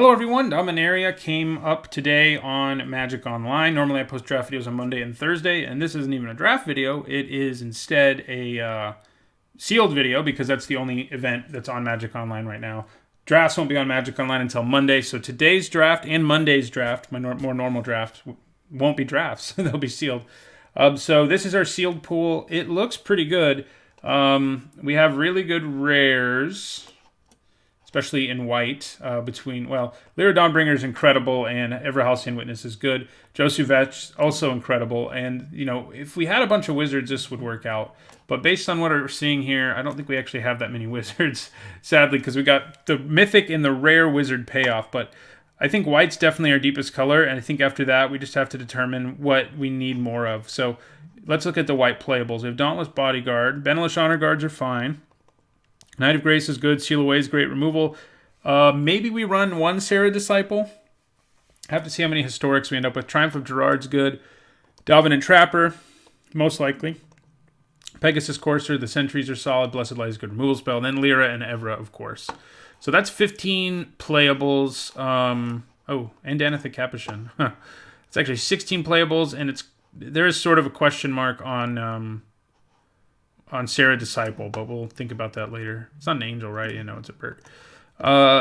Hello everyone, Dominaria came up today on Magic Online. Normally I post draft videos on Monday and Thursday, and this isn't even a draft video. It is instead a sealed video because that's the only event that's on Magic Online right now. Drafts won't be on Magic Online until Monday, so today's draft and Monday's draft, my more normal draft, won't be drafts. They'll be sealed. So this is our sealed pool. It looks pretty good. We have really good rares, especially in white, Lyra Dawnbringer is incredible, and Ever Halcyon Witness is good. Josuvech, also incredible, and, if we had a bunch of wizards, this would work out. But based on what we're seeing here, I don't think we actually have that many wizards, sadly, because we got the mythic and the rare wizard payoff. But I think white's definitely our deepest color, and I think after that, we just have to determine what we need more of. So let's look at the white playables. We have Dauntless Bodyguard. Benelish Honor Guards are fine. Knight of Grace is good. Seal Away is great removal. Maybe we run one Sarah Disciple. I have to see how many historics we end up with. Triumph of Gerard's good. Dalvin and Trapper, most likely. Pegasus Courser, the Sentries are solid. Blessed Light is good removal spell. And then Lyra and Evra, of course. So that's 15 playables. And Danitha Capuchin. It's actually 16 playables, and there is sort of a question mark on Sarah Disciple, but we'll think about that later. It's not an angel, right? It's a bird.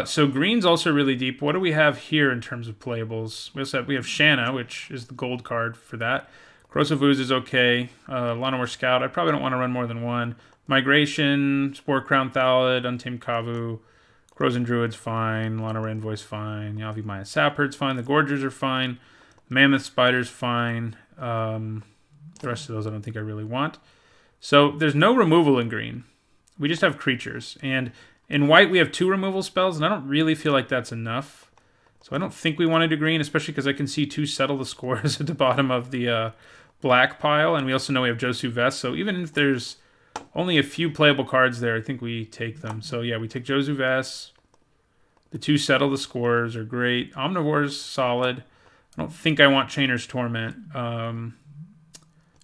So green's also really deep. What do we have here in terms of playables? We have Shanna, which is the gold card for that. Corrosive Ooze is okay. Llanowar Scout. I probably don't want to run more than one. Migration, Spore Crown Thallid, Untamed Kavu, Crows and Druids fine. Llanowar Envoy's fine. Yavi Maya Sapherd's fine. The Gorgers are fine. Mammoth Spider's fine. The rest of those I don't think I really want. So there's no removal in green. We just have creatures. And in white, we have 2 removal spells, and I don't really feel like that's enough. So I don't think we want to do green, especially because I can see 2 Settle the Scores at the bottom of the black pile. And we also know we have Josuvech. So even if there's only a few playable cards there, I think we take them. So yeah, we take Josuvech. The 2 Settle the Scores are great. Omnivore's solid. I don't think I want Chainer's Torment.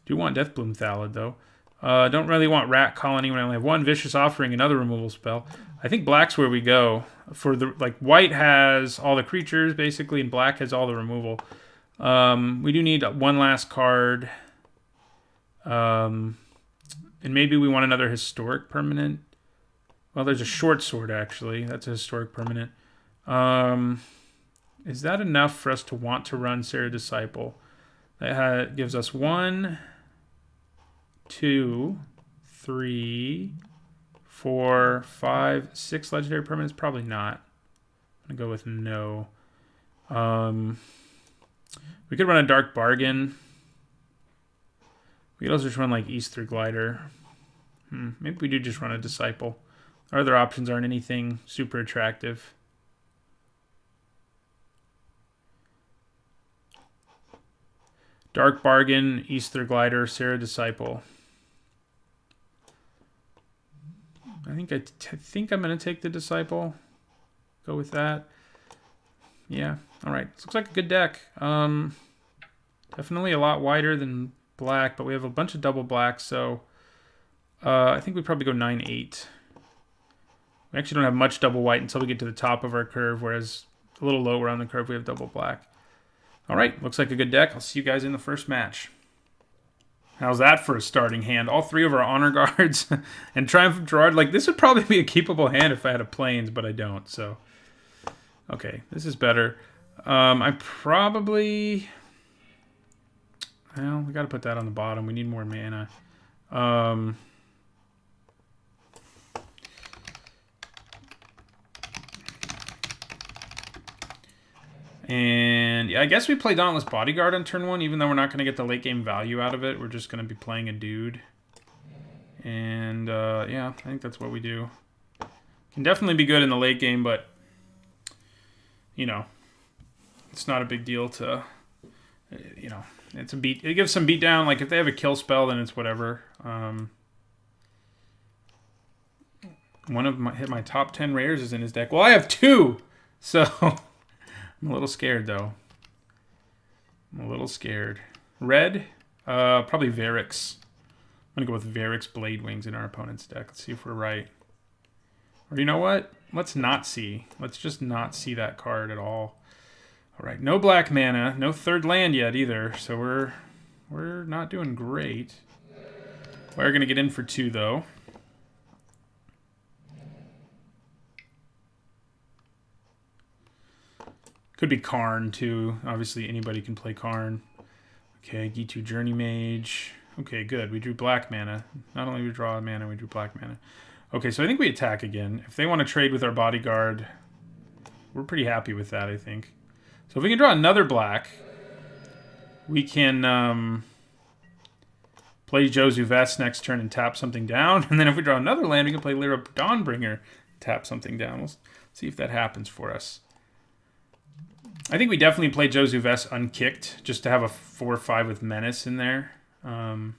Do want Deathbloom Thallid, though. Don't really want Rat Colony when I only have 1 Vicious Offering, another removal spell. I think black's where we go. White has all the creatures, basically, and black has all the removal. We do need one last card. And maybe we want another historic permanent. Well, there's a Short Sword, actually. That's a historic permanent. Is that enough for us to want to run Sarah Disciple? That gives us 1, 2, 3, 4, 5, 6 legendary permanents. Probably not. I'm gonna go with no. We could run a Dark Bargain. We could also just run like Easter Glider. Maybe we do just run a Disciple. Our other options aren't anything super attractive. Dark Bargain, Easter Glider, Sarah Disciple. I think I'm going to take the Disciple. Go with that. Yeah. All right. This looks like a good deck. Definitely a lot wider than black, but we have a bunch of double blacks, so I think we probably go 9-8. We actually don't have much double white until we get to the top of our curve, whereas a little lower on the curve we have double black. All right. Looks like a good deck. I'll see you guys in the first match. How's that for a starting hand? All 3 of our Honor Guards and Triumph of Gerard. This would probably be a keepable hand if I had a Plains, but I don't. So, okay, this is better. I probably... Well, we got to put that on the bottom. We need more mana. And yeah, I guess we play Dauntless Bodyguard on turn 1, even though we're not going to get the late game value out of it. We're just going to be playing a dude. And yeah, I think that's what we do. Can definitely be good in the late game, but it's not a big deal to, it's a beat. It gives some beat down. Like if they have a kill spell, then it's whatever. One of my top 10 rares is in his deck. Well, I have 2, so. I'm a little scared, though. I'm a little scared. Red? Probably Varix. I'm going to go with Varix Blade Wings in our opponent's deck. Let's see if we're right. Or you know what? let's not see. Let's just not see that card at all. All right, no black mana, no third land yet either, so we're not doing great. We're gonna get in for 2 though. Could be Karn too. Obviously anybody can play Karn. Okay, G2 Journey Mage. Okay, good. We drew black mana. Not only we draw mana, we drew black mana. Okay, so I think we attack again. If they want to trade with our bodyguard, we're pretty happy with that, I think. So if we can draw another black, we can play Jozu Vest next turn and tap something down. And then if we draw another land, we can play Lyra Dawnbringer, tap something down. We'll see if that happens for us. I think we definitely play Jozu Vest unkicked, just to have a 4/5 with Menace in there. I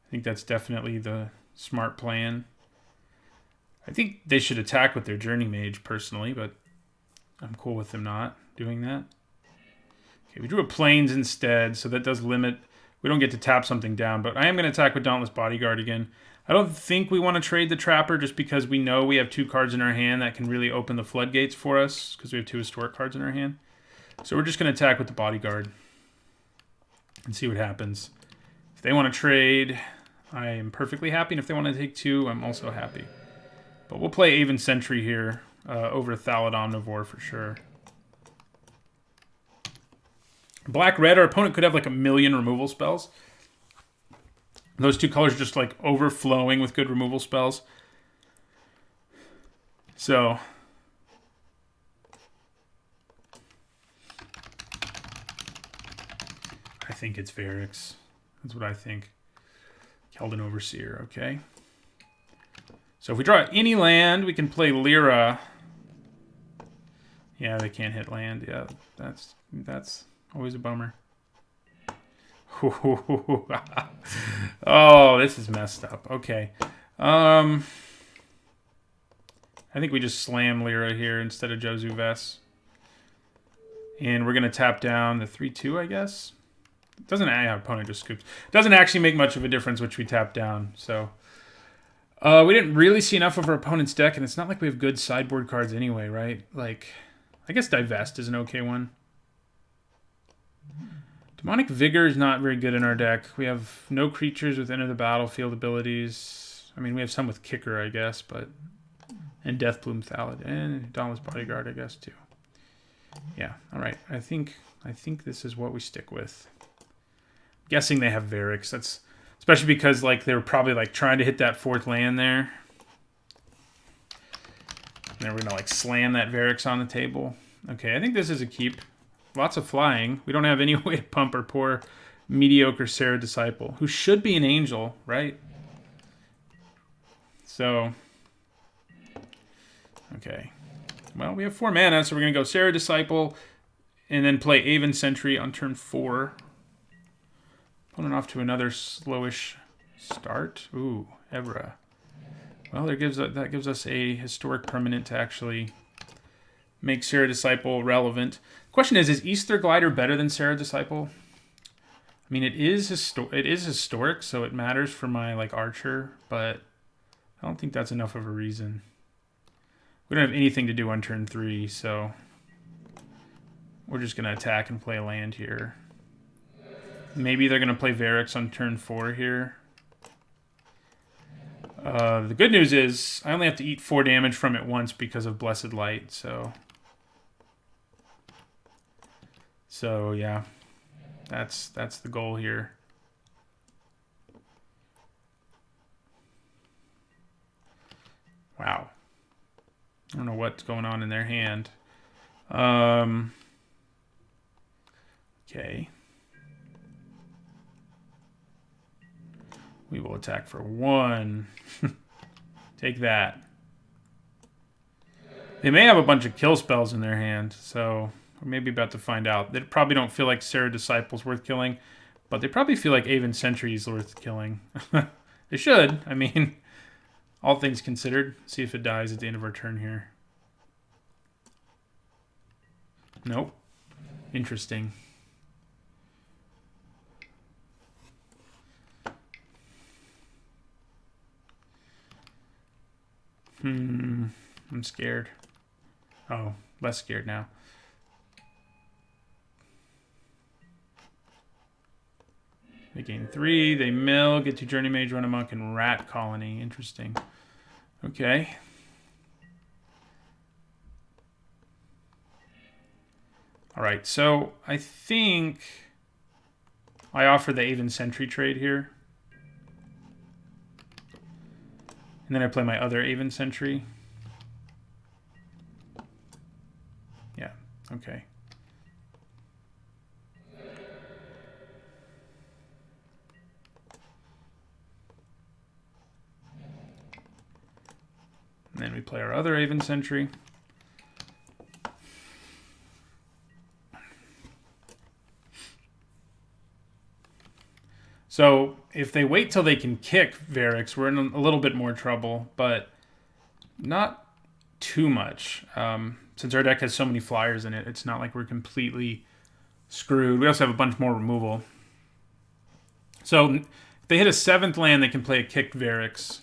think that's definitely the smart plan. I think they should attack with their Journey Mage, personally, but I'm cool with them not doing that. Okay, we drew a Plains instead, so that does limit. We don't get to tap something down, but I am going to attack with Dauntless Bodyguard again. I don't think we want to trade the Trapper just because we know we have 2 cards in our hand that can really open the floodgates for us because we have 2 historic cards in our hand. So we're just going to attack with the Bodyguard and see what happens. If they want to trade, I am perfectly happy, and if they want to take 2, I'm also happy. But we'll play Aven Sentry here over Thallid Omnivore for sure. Black-red, our opponent could have like a million removal spells. Those 2 colors are just like overflowing with good removal spells. So I think it's Varix. That's what I think. Keldon Overseer, okay. So if we draw any land, we can play Lyra. Yeah, they can't hit land. Yeah, that's always a bummer. Oh, this is messed up. Okay. I think we just slam Lyra here instead of Jozu Vest. And we're going to tap down the 3/2, I guess. It doesn't, our opponent just scoops. It doesn't actually make much of a difference which we tap down. So we didn't really see enough of our opponent's deck, and it's not like we have good sideboard cards anyway, right? Like, I guess Divest is an okay one. Demonic Vigor is not very good in our deck. We have no creatures with Enter the Battlefield abilities. I mean, we have some with Kicker, I guess, but... And Deathbloom Thallid. And Dauntless Bodyguard, I guess, too. Yeah, alright. I think this is what we stick with. I'm guessing they have Varix. That's... Especially because, like, they were probably, like, trying to hit that 4th land there. And then we're going to, like, slam that Varix on the table. Okay, I think this is a keep. Lots of flying. We don't have any way to pump our poor, mediocre Sarah Disciple, who should be an angel, right? So, okay. Well, we have 4 mana, so we're going to go Sarah Disciple and then play Aven Sentry on turn 4. Pulling off to another slowish start. Ooh, Evra. Well, that gives us a historic permanent to actually make Sarah Disciple relevant. Question is Aether Glider better than Sarah Disciple? I mean, it is historic, so it matters for my like archer, but I don't think that's enough of a reason. We don't have anything to do on turn 3, so we're just going to attack and play a land here. Maybe they're going to play Varix on turn 4 here. The good news is I only have to eat 4 damage from it once because of Blessed Light, so yeah, that's the goal here. Wow. I don't know what's going on in their hand. Okay. We will attack for 1. Take that. They may have a bunch of kill spells in their hand, so we're maybe about to find out. They probably don't feel like Sarah Disciple's worth killing, but they probably feel like Aven Sentry is worth killing. They should. I mean, all things considered. See if it dies at the end of our turn here. Nope. Interesting. I'm scared. Oh, less scared now. They gain 3. They mill, get 2 Journey Mage, run a Monk, and Rat Colony. Interesting. Okay. All right, so I think I offer the Aven Sentry trade here. And then I play my other Aven Sentry. Yeah, okay. And then we play our other Aven Sentry. So if they wait till they can kick Varix, we're in a little bit more trouble, but not too much. Since our deck has so many flyers in it, it's not like we're completely screwed. We also have a bunch more removal. So if they hit a 7th land, they can play a kicked Varix.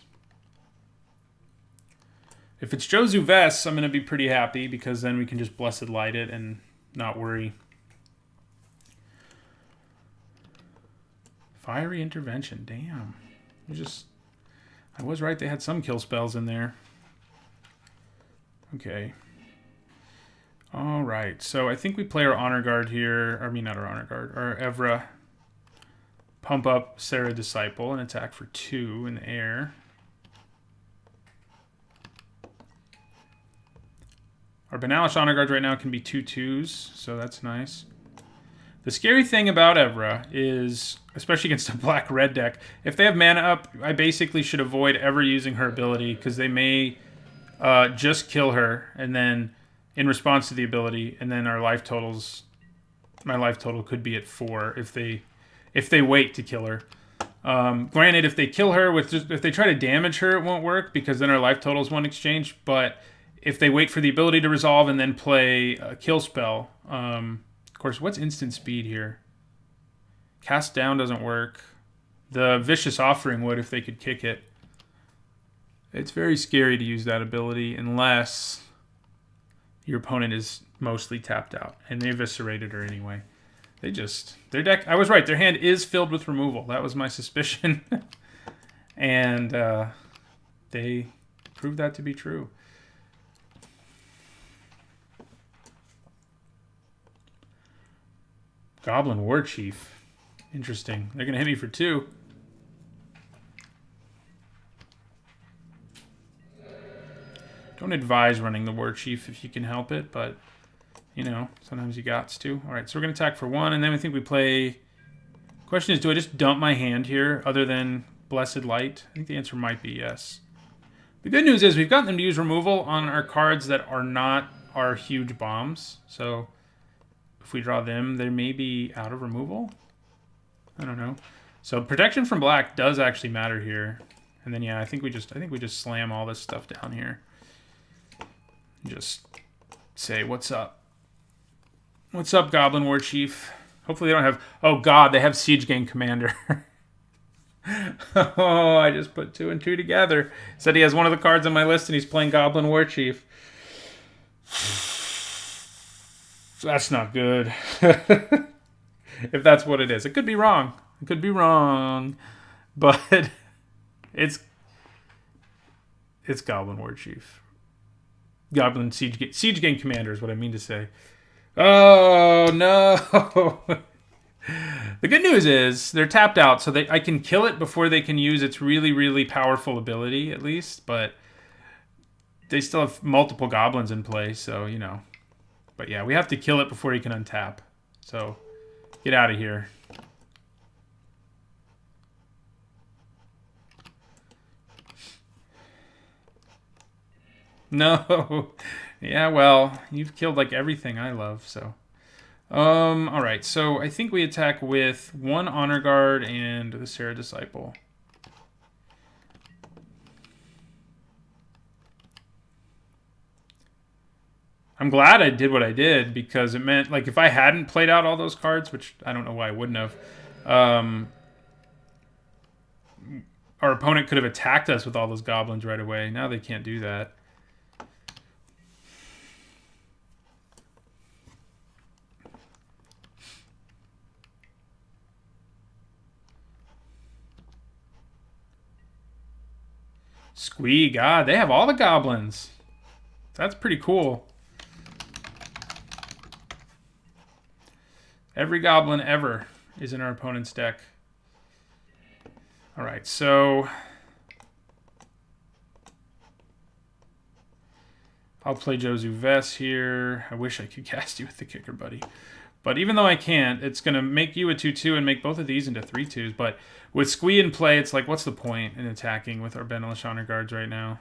If it's Jozu Vess, I'm going to be pretty happy because then we can just Blessed Light it and not worry. Fiery Intervention, damn. I was right, they had some kill spells in there. Okay. Alright, so I think we play our Honor Guard here. I mean, not our Honor Guard, our Evra. Pump up Sarah Disciple and attack for 2 in the air. Our Banalish Honor Guard right now can be 2/2s, so that's nice. The scary thing about Evra is, especially against a black-red deck, if they have mana up, I basically should avoid ever using her ability because they may just kill her, and then in response to the ability, and then our life totals, my life total could be at 4 if they wait to kill her. Granted, if they kill her if they try to damage her, it won't work because then our life totals won't exchange. But if they wait for the ability to resolve and then play a kill spell, of course, what's instant speed here? Cast down doesn't work. The Vicious Offering would if they could kick it. It's very scary to use that ability unless your opponent is mostly tapped out, and they eviscerated her anyway. Their deck, I was right, their hand is filled with removal. That was my suspicion. And they proved that to be true. Goblin War Chief. Interesting. They're going to hit me for 2. Don't advise running the War Chief if you can help it, but, you know, sometimes you gots to. All right, so we're going to attack for 1, and then we think we play... Question is, do I just dump my hand here other than Blessed Light? I think the answer might be yes. The good news is we've gotten them to use removal on our cards that are not our huge bombs, so... If we draw them, they may be out of removal. I don't know. So protection from black does actually matter here. And then yeah, I think we just slam all this stuff down here. Just say, what's up? What's up, Goblin War Chief? Hopefully they don't have... Oh god, they have Siege Gang Commander. Oh, I just put 2 and 2 together. Said he has one of the cards on my list and he's playing Goblin War Chief. That's not good. If that's what it is. It could be wrong. It could be wrong. But it's Goblin War Chief. Goblin Siege Gang Commander is what I mean to say. Oh, no. The good news is they're tapped out, so I can kill it before they can use its really, really powerful ability, at least. But they still have multiple goblins in play, so, you know. But yeah, we have to kill it before he can untap. So, get out of here. No. Yeah, well, you've killed like everything I love, so. Alright, so I think we attack with 1 Honor Guard and the Sarah Disciple. I'm glad I did what I did because it meant, like, if I hadn't played out all those cards, which I don't know why I wouldn't have, our opponent could have attacked us with all those goblins right away. Now they can't do that. Squee, God, they have all the goblins. That's pretty cool. Every goblin ever is in our opponent's deck. All right, so I'll play Josu Vess here. I wish I could cast you with the kicker, buddy. But even though I can't, it's going to make you a 2-2 and make both of these into 3-2s. But with Squee in play, it's like, what's the point in attacking with our Benelush Honor Guards right now?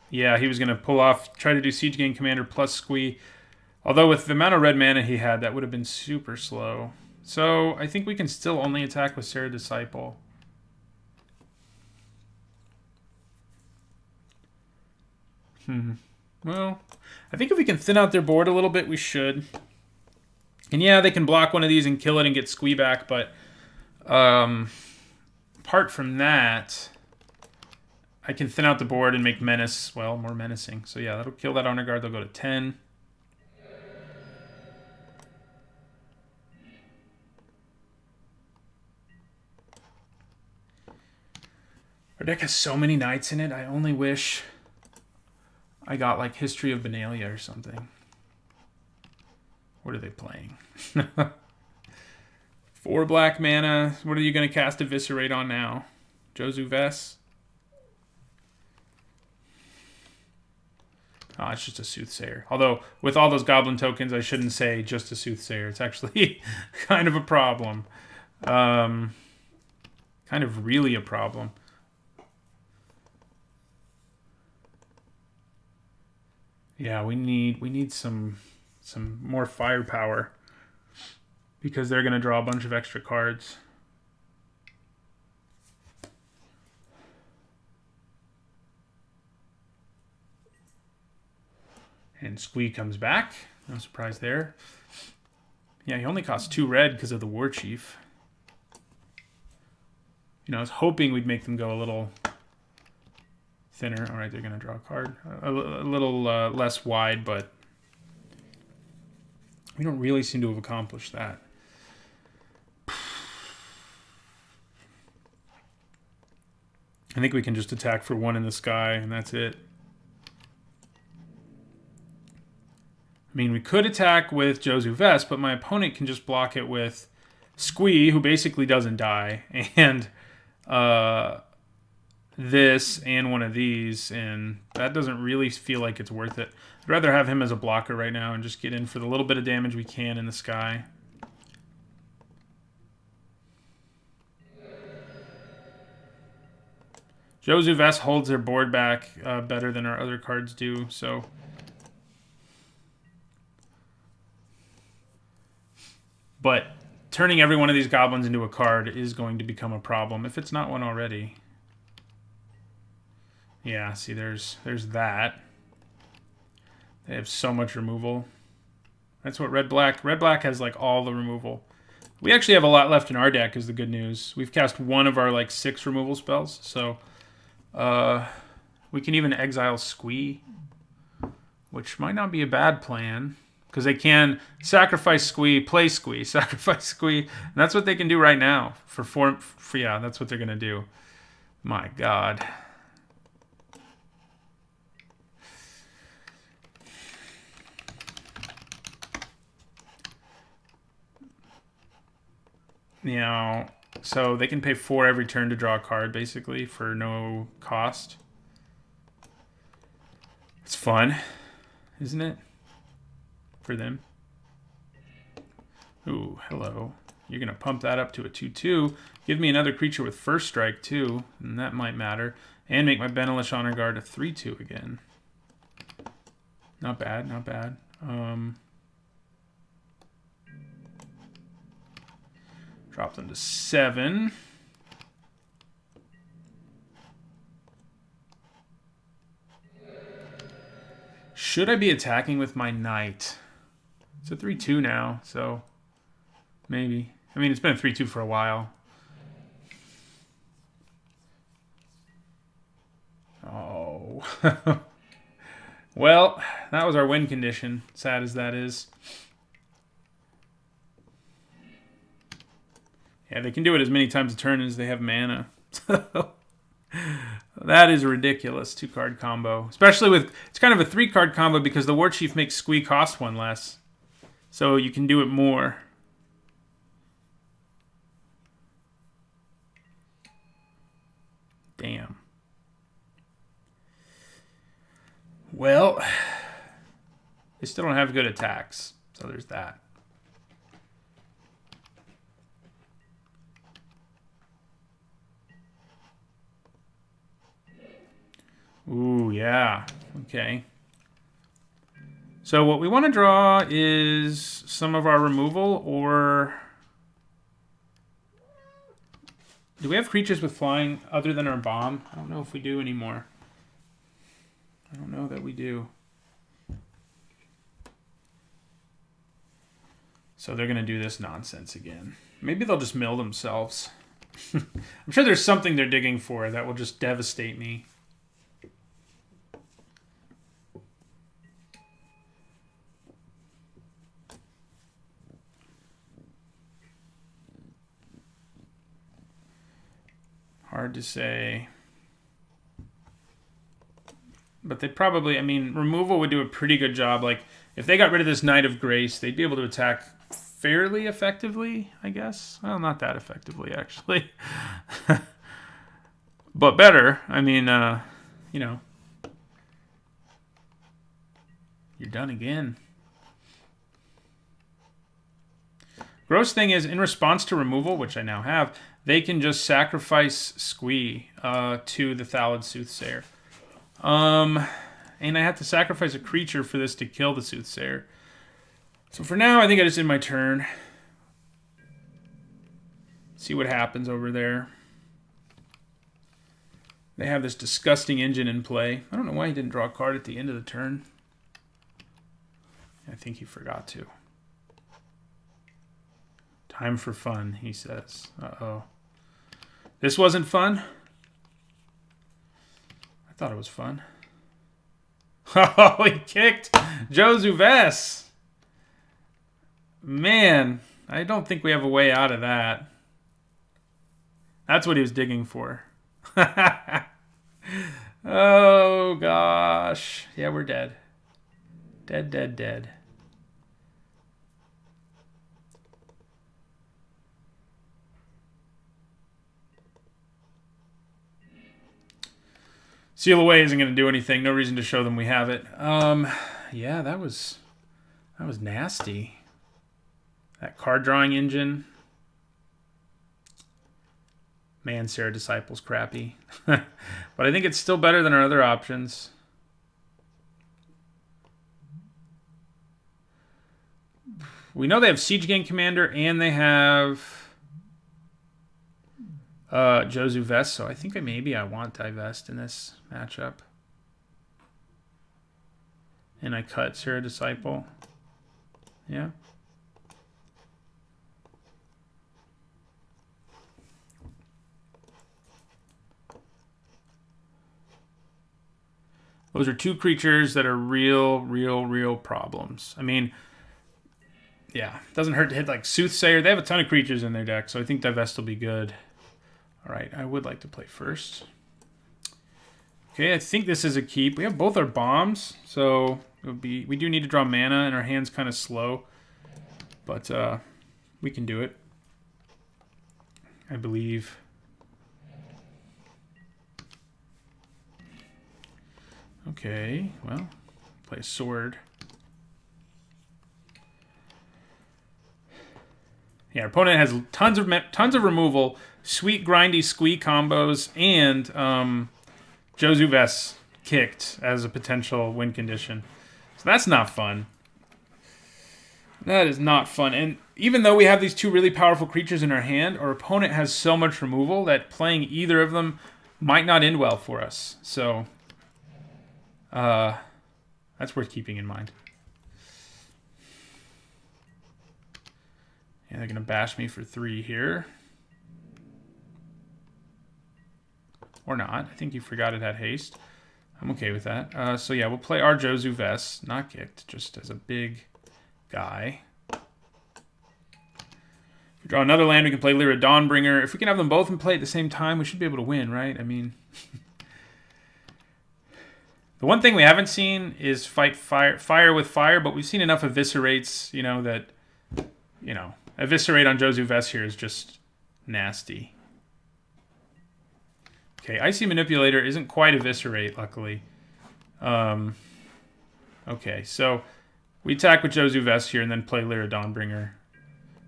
Yeah, he was going to pull off, try to do Siege Gang Commander plus Squee. Although with the amount of red mana he had, that would have been super slow. So I think we can still only attack with Serra Disciple. Well, I think if we can thin out their board a little bit, we should. And yeah, they can block one of these and kill it and get Squee back, but apart from that, I can thin out the board and make Menace, well, more menacing. So yeah, that'll kill that Honor Guard. They'll go to 10. Our deck has so many Knights in it, I only wish I got like History of Benalia or something. What are they playing? 4 black mana. What are you going to cast Eviscerate on now? Josu Vess? Oh, it's just a Soothsayer. Although, with all those Goblin tokens, I shouldn't say just a Soothsayer. It's actually kind of a problem. Kind of really a problem. Yeah, we need some more firepower because they're going to draw a bunch of extra cards. And Squee comes back. No surprise there. Yeah, he only costs 2 red because of the War Chief. You know, I was hoping we'd make them go a little thinner. All right, they're going to draw a card. A little less wide, but we don't really seem to have accomplished that. I think we can just attack for 1 in the sky, and that's it. I mean, we could attack with Josu Vess, but my opponent can just block it with Squee, who basically doesn't die, and this and one of these, and that doesn't really feel like it's worth it. I'd rather have him as a blocker right now and just get in for the little bit of damage we can in the sky. Josu Vess holds their board back better than our other cards do, so but turning every one of these goblins into a card is going to become a problem, if it's not one already. Yeah, see, there's that. They have so much removal. That's what red-black... Red-black has, like, all the removal. We actually have a lot left in our deck, is the good news. We've cast 1 of our, like, 6 removal spells, so we can even exile Squee, which might not be a bad plan. Because they can sacrifice Squee, play Squee, sacrifice Squee. And that's what they can do right now. Yeah, that's what they're going to do. My God. You know, so they can pay 4 every turn to draw a card, basically, for no cost. It's fun, isn't it? For them. Ooh, hello. You're going to pump that up to a 2-2. Give me another creature with first strike, too, and that might matter. And make my Benelush Honor Guard a 3-2 again. Not bad, not bad. Drop them to 7. Should I be attacking with my Knight? It's a 3-2 now, so maybe. I mean, it's been a 3-2 for a while. Oh. Well, that was our win condition, sad as that is. Yeah, they can do it as many times a turn as they have mana. That is ridiculous, 2-card combo. Especially with, it's kind of a 3-card combo because the War Chief makes Squee cost 1 less. So you can do it more. Damn. Well, they still don't have good attacks. So there's that. Ooh, yeah. Okay. So what we want to draw is some of our removal, or... Do we have creatures with flying other than our bomb? I don't know if we do anymore. I don't know that we do. So they're going to do this nonsense again. Maybe they'll just mill themselves. I'm sure there's something they're digging for that will just devastate me. Hard to say. But they probably, I mean, removal would do a pretty good job. Like, if they got rid of this Knight of Grace, they'd be able to attack fairly effectively, I guess. Well, not that effectively, actually. But better. I mean, you know. You're done again. Gross thing is, in response to removal, which I now have, they can just sacrifice Squee to the Thallid Soothsayer. And I have to sacrifice a creature for this to kill the Soothsayer. So for now, I think I just did my turn. See what happens over there. They have this disgusting engine in play. I don't know why he didn't draw a card at the end of the turn. I think he forgot to. Time for fun, he says. Uh-oh. This wasn't fun? I thought it was fun. Oh, he kicked Jozu Vess. Man, I don't think we have a way out of that. That's what he was digging for. Oh, gosh. Yeah, we're dead. Dead, dead, dead. Seal away isn't going to do anything. No reason to show them we have it. Yeah, that was nasty. That card drawing engine. Man, Sarah Disciple's crappy. But I think it's still better than our other options. We know they have Siege Gang Commander and they have Jozu Vest, so I think maybe I want Divest in this matchup. And I cut Sarah Disciple. Yeah. Those are two creatures that are real problems. I mean, yeah, it doesn't hurt to hit like Soothsayer. They have a ton of creatures in their deck, so I think Divest will be good. All right, I would like to play first. Okay, I think this is a keep. We have both our bombs, so we do need to draw mana, and our hand's kind of slow. But we can do it, I believe. Okay, well, play a sword. Yeah, our opponent has tons of removal, sweet grindy Squee combos, and Jozu Vess kicked as a potential win condition. So that's not fun. That is not fun. And even though we have these two really powerful creatures in our hand, our opponent has so much removal that playing either of them might not end well for us. So that's worth keeping in mind. Yeah, they're going to bash me for 3 here. Or not. I think you forgot it had haste. I'm okay with that. So yeah, we'll play our Jozu Vess. Not kicked, just as a big guy. If you're Draw another land, we can play Lyra Dawnbringer. If we can have them both in play at the same time, we should be able to win, right? I mean... The one thing we haven't seen is fight fire with fire, but we've seen enough eviscerates, you know, that, you know, eviscerate on Josu Vess here is just nasty. Okay, Icy Manipulator isn't quite eviscerate, luckily. Okay, so we attack with Josu Vess here and then play Lyra Dawnbringer.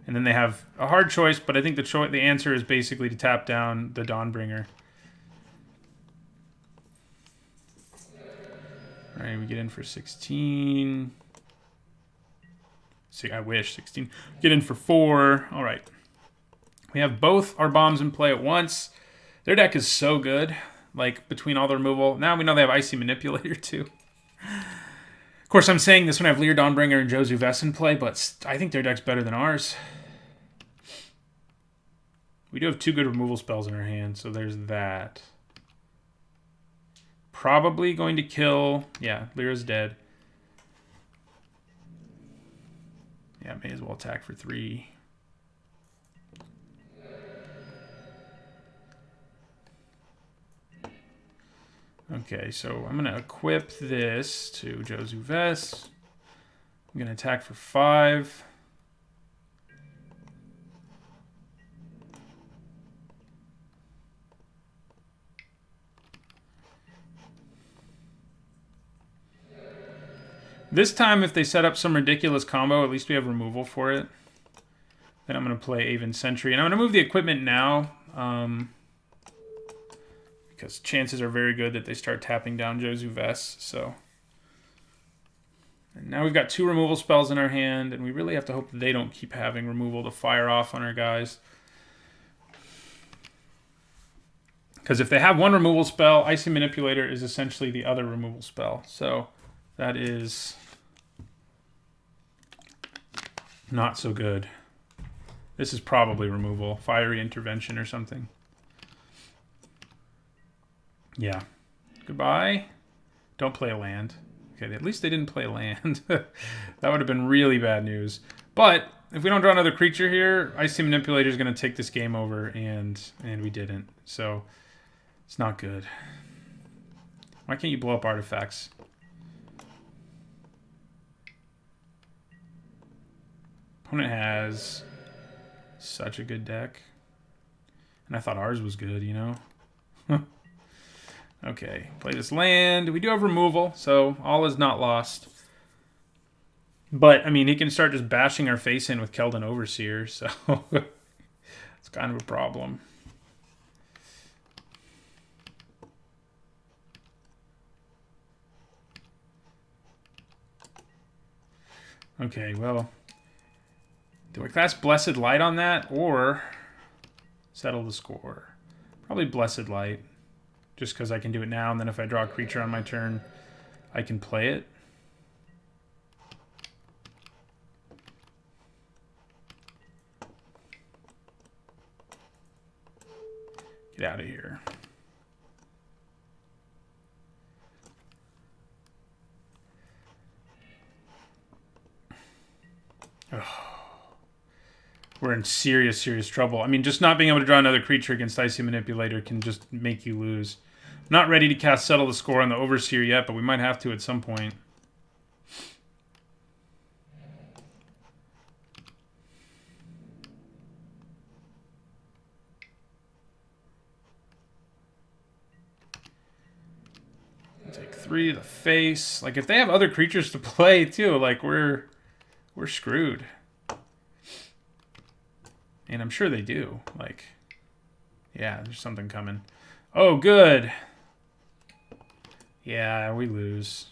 And then they have a hard choice, but I think the answer is basically to tap down the Dawnbringer. All right, we get in for 16. See, I wish 16. Get in for 4. All right. We have both our bombs in play at once. Their deck is so good, like between all the removal. Now we know they have Icy Manipulator too. Of course, I'm saying this when I have Lyra Dawnbringer and Josu Vess in play, but I think their deck's better than ours. We do have 2 good removal spells in our hand, so there's that. Probably going to kill... Yeah, Lyra's dead. Yeah, may as well attack for 3. Okay, so I'm going to equip this to Josu Vess. I'm going to attack for 5. This time, if they set up some ridiculous combo, at least we have removal for it. Then I'm going to play Aven Sentry. And I'm going to move the equipment now. Because chances are very good that they start tapping down Josu Vess. So. And now we've got 2 removal spells in our hand. And we really have to hope that they don't keep having removal to fire off on our guys. Because if they have 1 removal spell, Icy Manipulator is essentially the other removal spell. So that is... not so good. This is probably removal. Fiery Intervention or something. Yeah. Goodbye. Don't play a land. Okay, at least they didn't play a land. That would have been really bad news. But if we don't draw another creature here, Icy Manipulator is going to take this game over, and we didn't. So it's not good. Why can't you blow up artifacts? Opponent has such a good deck. And I thought ours was good, you know? Okay, play this land. We do have removal, so all is not lost. But, I mean, he can start just bashing our face in with Keldon Overseer, so it's kind of a problem. Okay, well... do I cast Blessed Light on that, or settle the score? Probably Blessed Light, just because I can do it now, and then if I draw a creature on my turn, I can play it. Get out of here. Oh. We're in serious, serious trouble. I mean, just not being able to draw another creature against Icy Manipulator can just make you lose. I'm not ready to cast Settle the Score on the Overseer yet, but we might have to at some point. Take 3 to the face. Like, if they have other creatures to play, too, like, we're screwed. And I'm sure they do. Like, yeah, there's something coming. Oh, good. Yeah, we lose.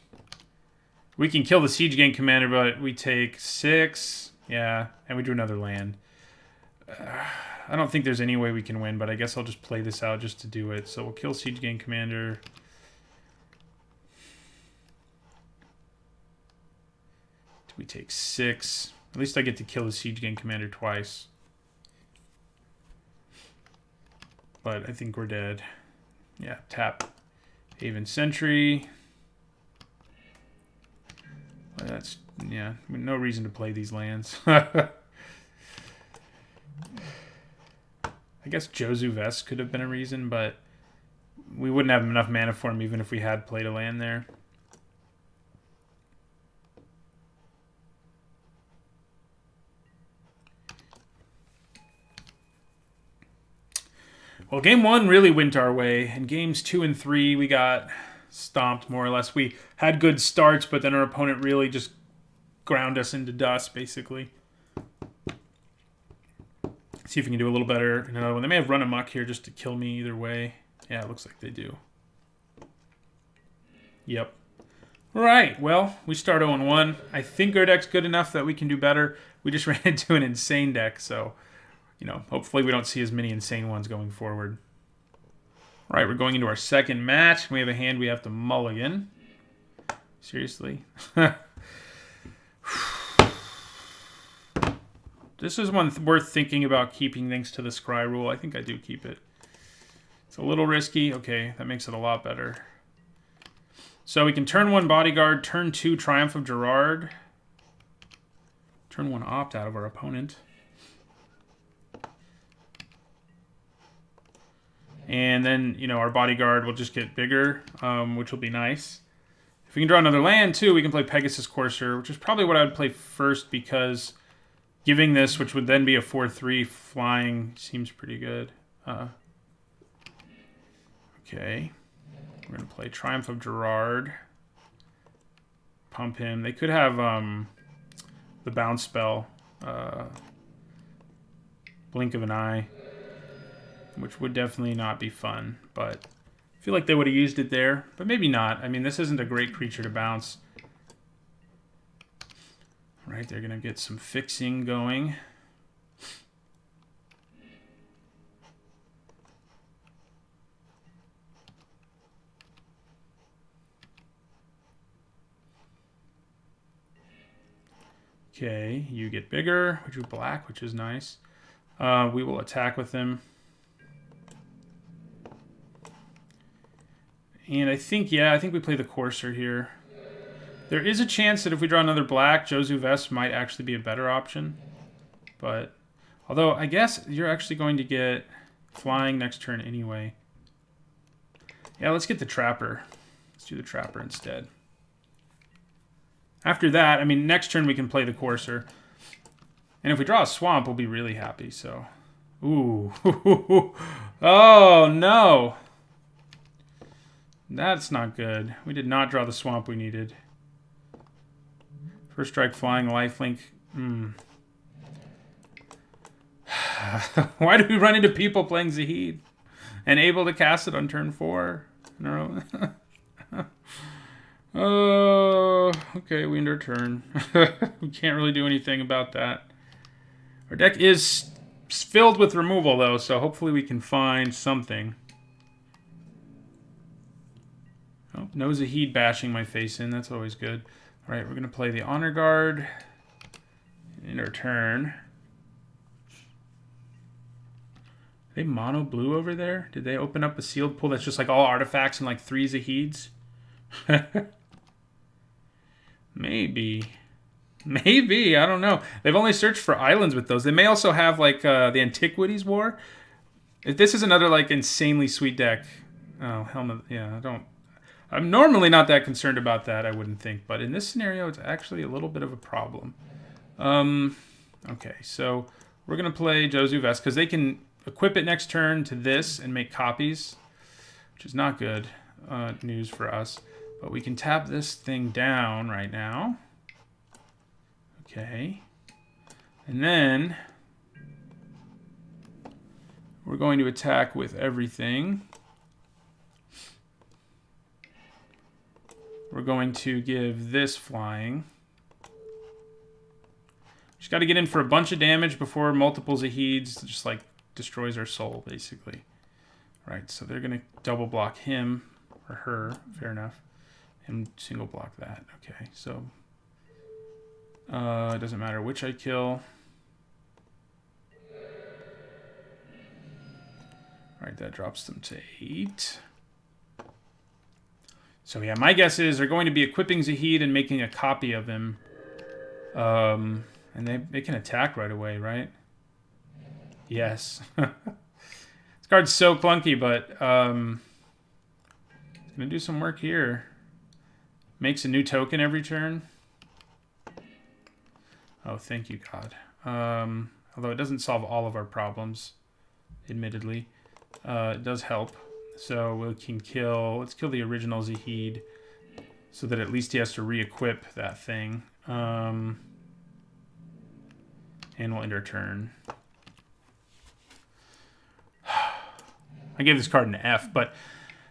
We can kill the Siege Gang Commander, but we take 6. Yeah, and we do another land. I don't think there's any way we can win, but I guess I'll just play this out just to do it. So we'll kill Siege Gang Commander. We take 6. At least I get to kill the Siege Gang Commander twice. But I think we're dead. Yeah, tap. Aven Sentry. Well, that's, yeah, no reason to play these lands. I guess Jozu Vest could have been a reason, but we wouldn't have enough mana for him even if we had played a land there. Well, game 1 really went our way. In games 2 and 3, we got stomped, more or less. We had good starts, but then our opponent really just ground us into dust, basically. See if we can do a little better in another one. They may have run amok here just to kill me either way. Yeah, it looks like they do. Yep. All right, well, we start 0-1. I think our deck's good enough that we can do better. We just ran into an insane deck, so... you know, hopefully we don't see as many insane ones going forward. All right, we're going into our second match. We have a hand we have to mulligan. Seriously? This is one worth thinking about keeping thanks to the scry rule. I think I do keep it. It's a little risky. Okay, that makes it a lot better. So we can turn 1 Bodyguard, turn 2 Triumph of Gerard, turn 1 Opt out of our opponent. And then, you know, our Bodyguard will just get bigger, which will be nice. If we can draw another land, too, we can play Pegasus Courser, which is probably what I would play first because giving this, which would then be a 4/3 flying, seems pretty good. Okay. We're going to play Triumph of Gerard. Pump him. They could have the bounce spell. Blink of an Eye. Which would definitely not be fun, but I feel like they would have used it there, but maybe not. I mean, this isn't a great creature to bounce. All right, they're going to get some fixing going. Okay, you get bigger, which is black, which is nice. We will attack with them. And I think we play the Courser here. There is a chance that if we draw another black, Jozu Vest might actually be a better option. But, although I guess you're actually going to get flying next turn anyway. Yeah, let's get the Trapper. Let's do the Trapper instead. After that, I mean, next turn we can play the Courser. And if we draw a Swamp, we'll be really happy, so... ooh. Oh, no! That's not good. We did not draw the Swamp we needed. First strike, flying, lifelink. Why do we run into people playing Zahid? And able to cast it on turn 4? No. Oh, okay, we end our turn. We can't really do anything about that. Our deck is filled with removal, though, so hopefully we can find something. Oh, no Zahid bashing my face in. That's always good. All right, we're going to play the Honor Guard. In our turn. Are they mono blue over there? Did they open up a sealed pool that's just like all artifacts and like 3 Zahids? Maybe. Maybe. I don't know. They've only searched for islands with those. They may also have like the Antiquities War. If this is another like insanely sweet deck. Oh, Helmet. Yeah, I don't. I'm normally not that concerned about that, I wouldn't think. But in this scenario, it's actually a little bit of a problem. Okay, so we're going to play Jozu Vest because they can equip it next turn to this and make copies, which is not good news for us. But we can tap this thing down right now. Okay. And then we're going to attack with everything. We're going to give this flying. Just got to get in for a bunch of damage before multiple Zahids just like destroys our soul, basically. Right, so they're going to double block him or her, fair enough, and single block that. Okay, so it doesn't matter which I kill. All right, that drops them to 8. So yeah, my guess is they're going to be equipping Zahid and making a copy of him. And they can attack right away, right? Yes. card's so clunky, but it's gonna do some work here. Makes a new token every turn. Oh, thank you, God. Although it doesn't solve all of our problems, admittedly. It does help. So we can kill... Let's kill the original Zahid so that at least he has to re-equip that thing. And we'll end our turn. I gave this card an F, but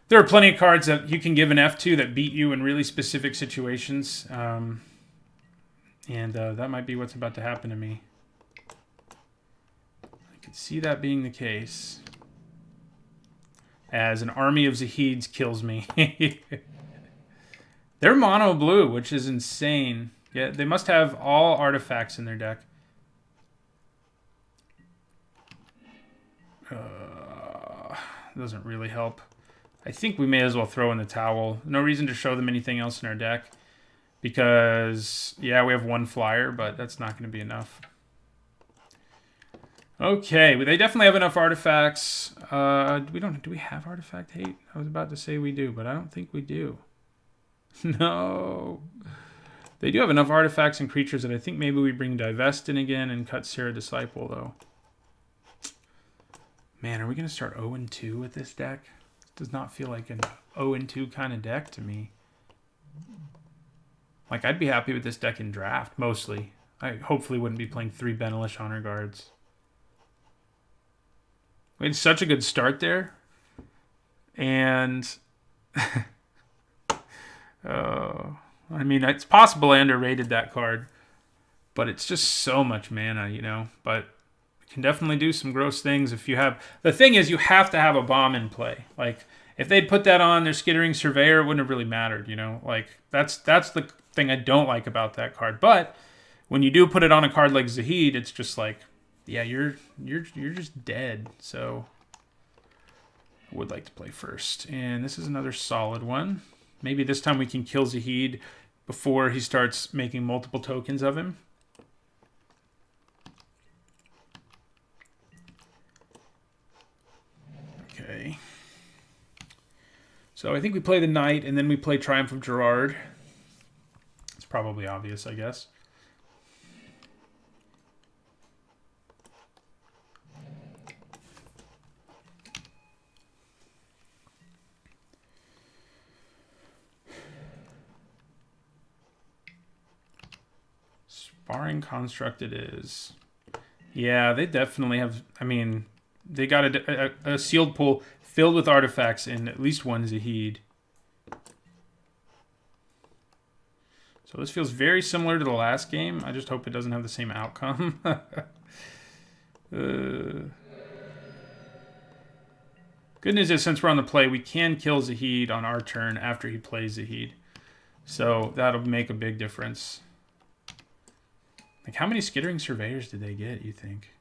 there are plenty of cards that you can give an F to that beat you in really specific situations. And that might be what's about to happen to me. I could see that being the case. As an army of Zahids kills me. They're mono blue, which is insane. Yeah, they must have all artifacts in their deck. Doesn't really help. I think we may as well throw in the towel. No reason to show them anything else in our deck. Because, yeah, we have one flyer, but that's not going to be enough. Okay, well, they definitely have enough artifacts. Do we have artifact hate? I was about to say we do, but I don't think we do. No. They do have enough artifacts and creatures that I think maybe we bring Divest in again and cut Sarah Disciple, though. Man, are we going to start 0-2 with this deck? It does not feel like an 0-2 kind of deck to me. Like, I'd be happy with this deck in draft, mostly. I hopefully wouldn't be playing 3 Benelish Honor Guards. We had such a good start there. And... I mean, it's possible I underrated that card. But it's just so much mana, you know? But... can definitely do some gross things if you have... The thing is, you have to have a bomb in play. Like, if they'd put that on their Skittering Surveyor, it wouldn't have really mattered, you know? Like, that's the thing I don't like about that card. But when you do put it on a card like Zahid, it's just like, yeah, you're just dead. So I would like to play first. And this is another solid one. Maybe this time we can kill Zahid before he starts making multiple tokens of him. Okay. So I think we play the Knight, and then we play Triumph of Gerard. It's probably obvious, I guess. Sparring Construct it is. Yeah, they definitely have... I mean... They got a sealed pool filled with artifacts and at least one Zahid. So this feels very similar to the last game. I just hope it doesn't have the same outcome. Good news is, since we're on the play, we can kill Zahid on our turn after he plays Zahid. So that'll make a big difference. Like, how many Skittering Surveyors did they get, you think?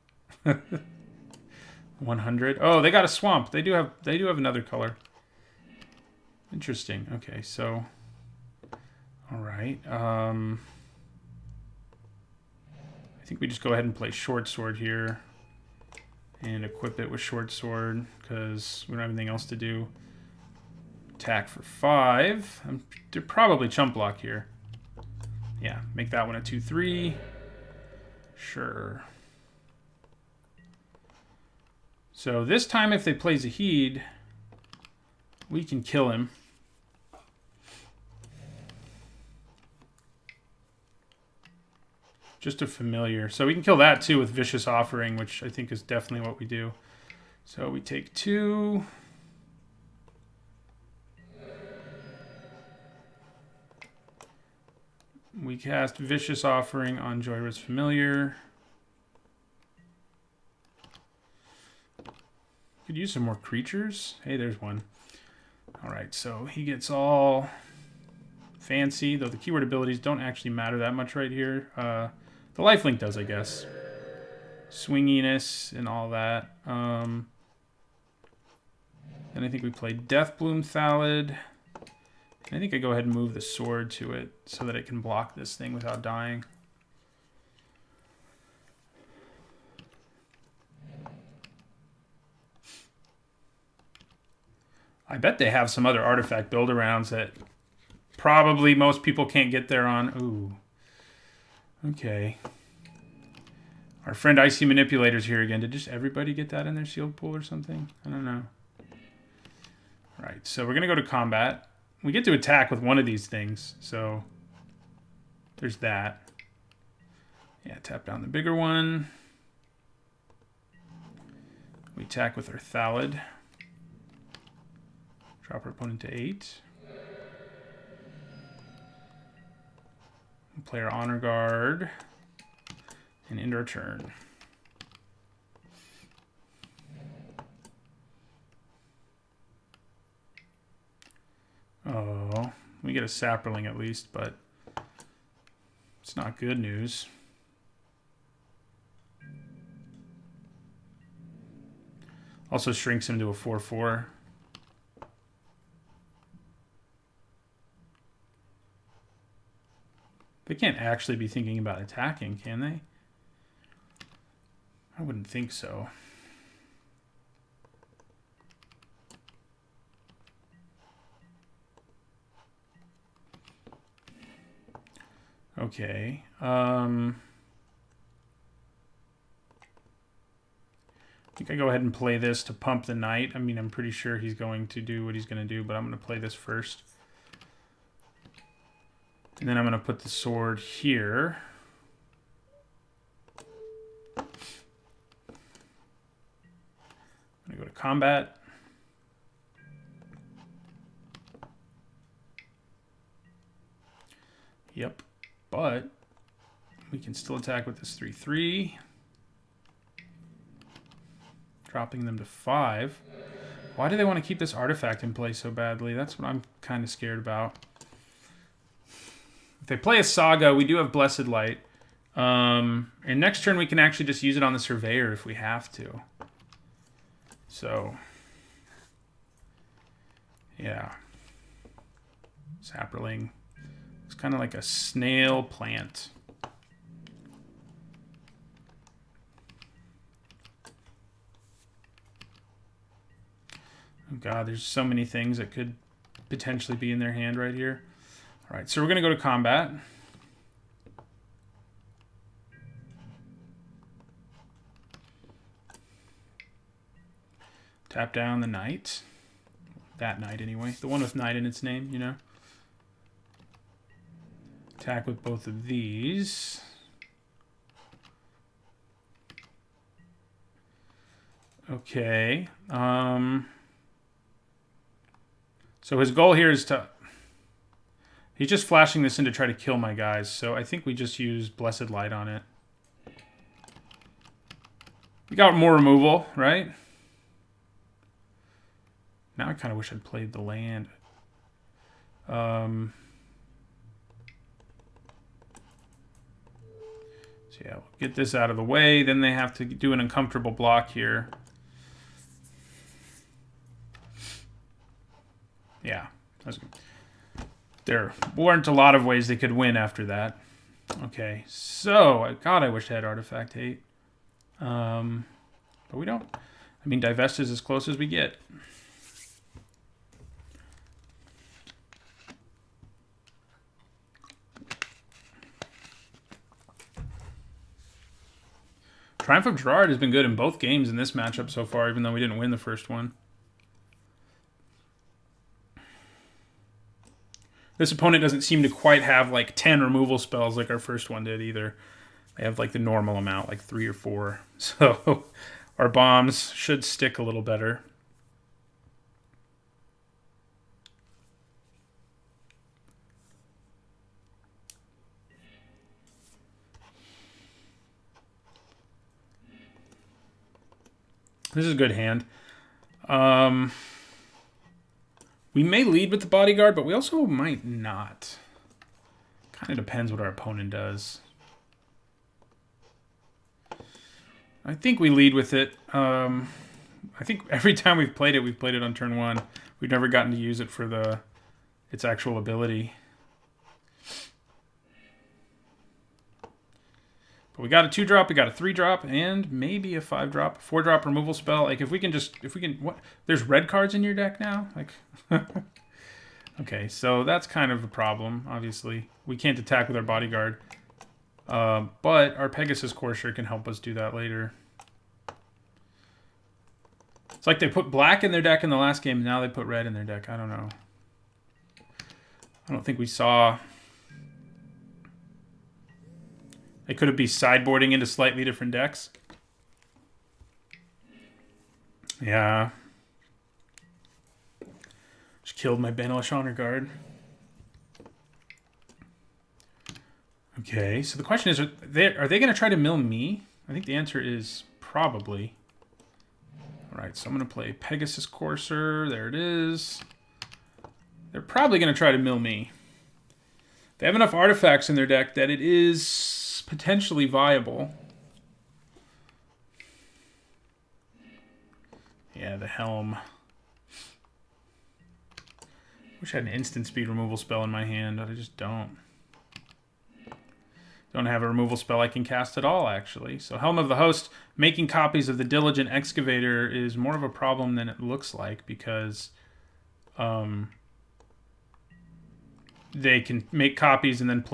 100. Oh, they got a swamp. They do have another color. Interesting. Okay, so all right. I think we just go ahead and play Short Sword here and equip it with Short Sword because we don't have anything else to do. Attack for 5. They're probably chump block here. Yeah, make that one a 2/3. Sure. So this time, if they play Zahid, we can kill him. Just a familiar. So we can kill that too with Vicious Offering, which I think is definitely what we do. So we take 2. We cast Vicious Offering on Joyra's Familiar. Could use some more creatures. Hey, there's one. All right, so he gets all fancy, though the keyword abilities don't actually matter that much right here. The lifelink does, I guess. Swinginess and all that. And I think we play Deathbloom Thallid. I think I go ahead and move the sword to it so that it can block this thing without dying. I bet they have some other artifact build-arounds that probably most people can't get there on. Ooh. Okay. Our friend Icy Manipulator's here again. Did just everybody get that in their sealed pool or something? I don't know. Right, so we're going to go to combat. We get to attack with one of these things, so there's that. Yeah, tap down the bigger one. We attack with our Thallid. Drop our opponent to 8. We'll play our Honor Guard. And end our turn. Oh, we get a Sapperling at least, but it's not good news. Also shrinks him to a 4/4. They can't actually be thinking about attacking, can they? I wouldn't think so. Okay. I think I go ahead and play this to pump the knight. I mean, I'm pretty sure he's going to do what he's going to do, but I'm going to play this first. And then I'm going to put the sword here. I'm going to go to combat. Yep, but we can still attack with this 3/3. Dropping them to 5. Why do they want to keep this artifact in play so badly? That's what I'm kind of scared about. If they play a Saga, we do have Blessed Light. And next turn we can actually just use it on the Surveyor if we have to. So, yeah. Sapperling. It's kind of like a snail plant. Oh god, there's so many things that could potentially be in their hand right here. All right, so we're going to go to combat. Tap down the knight. That knight anyway. The one with knight in its name, you know. Attack with both of these. Okay. So his goal here is to... He's just flashing this in to try to kill my guys, so I think we just use Blessed Light on it. We got more removal, right? Now I kind of wish I'd played the land. So yeah, we'll get this out of the way. Then they have to do an uncomfortable block here. Yeah, that's good. There weren't a lot of ways they could win after that. Okay, so, God, I wish I had Artifact Hate. But we don't. I mean, Divest is as close as we get. Triumph of Gerard has been good in both games in this matchup so far, even though we didn't win the first one. This opponent doesn't seem to quite have like 10 removal spells like our first one did either. They have like the normal amount, like 3 or 4. So our bombs should stick a little better. This is a good hand. We may lead with the Bodyguard, but we also might not. Kind of depends what our opponent does. I think we lead with it. I think every time we've played it on turn 1. We've never gotten to use it for its actual ability. But But we got a 2-drop, we got a 3-drop, and maybe a 5-drop, 4-drop removal spell. Like if we can, what? There's red cards in your deck now. Like, okay, so that's kind of a problem. Obviously, we can't attack with our bodyguard, but our Pegasus Courser can help us do that later. It's like they put black in their deck in the last game, and now they put red in their deck. I don't know. I don't think we saw. They could be sideboarding into slightly different decks. Yeah. Just killed my Banalish Honor Guard. Okay, so the question is, are they going to try to mill me? I think the answer is probably. All right, so I'm going to play Pegasus Courser. There it is. They're probably going to try to mill me. They have enough artifacts in their deck that it is potentially viable. Yeah, the Helm. Wish I had an instant speed removal spell in my hand, but I just don't. Don't have a removal spell I can cast at all, actually. So Helm of the Host, making copies of the Diligent Excavator is more of a problem than it looks like, because they can make copies and then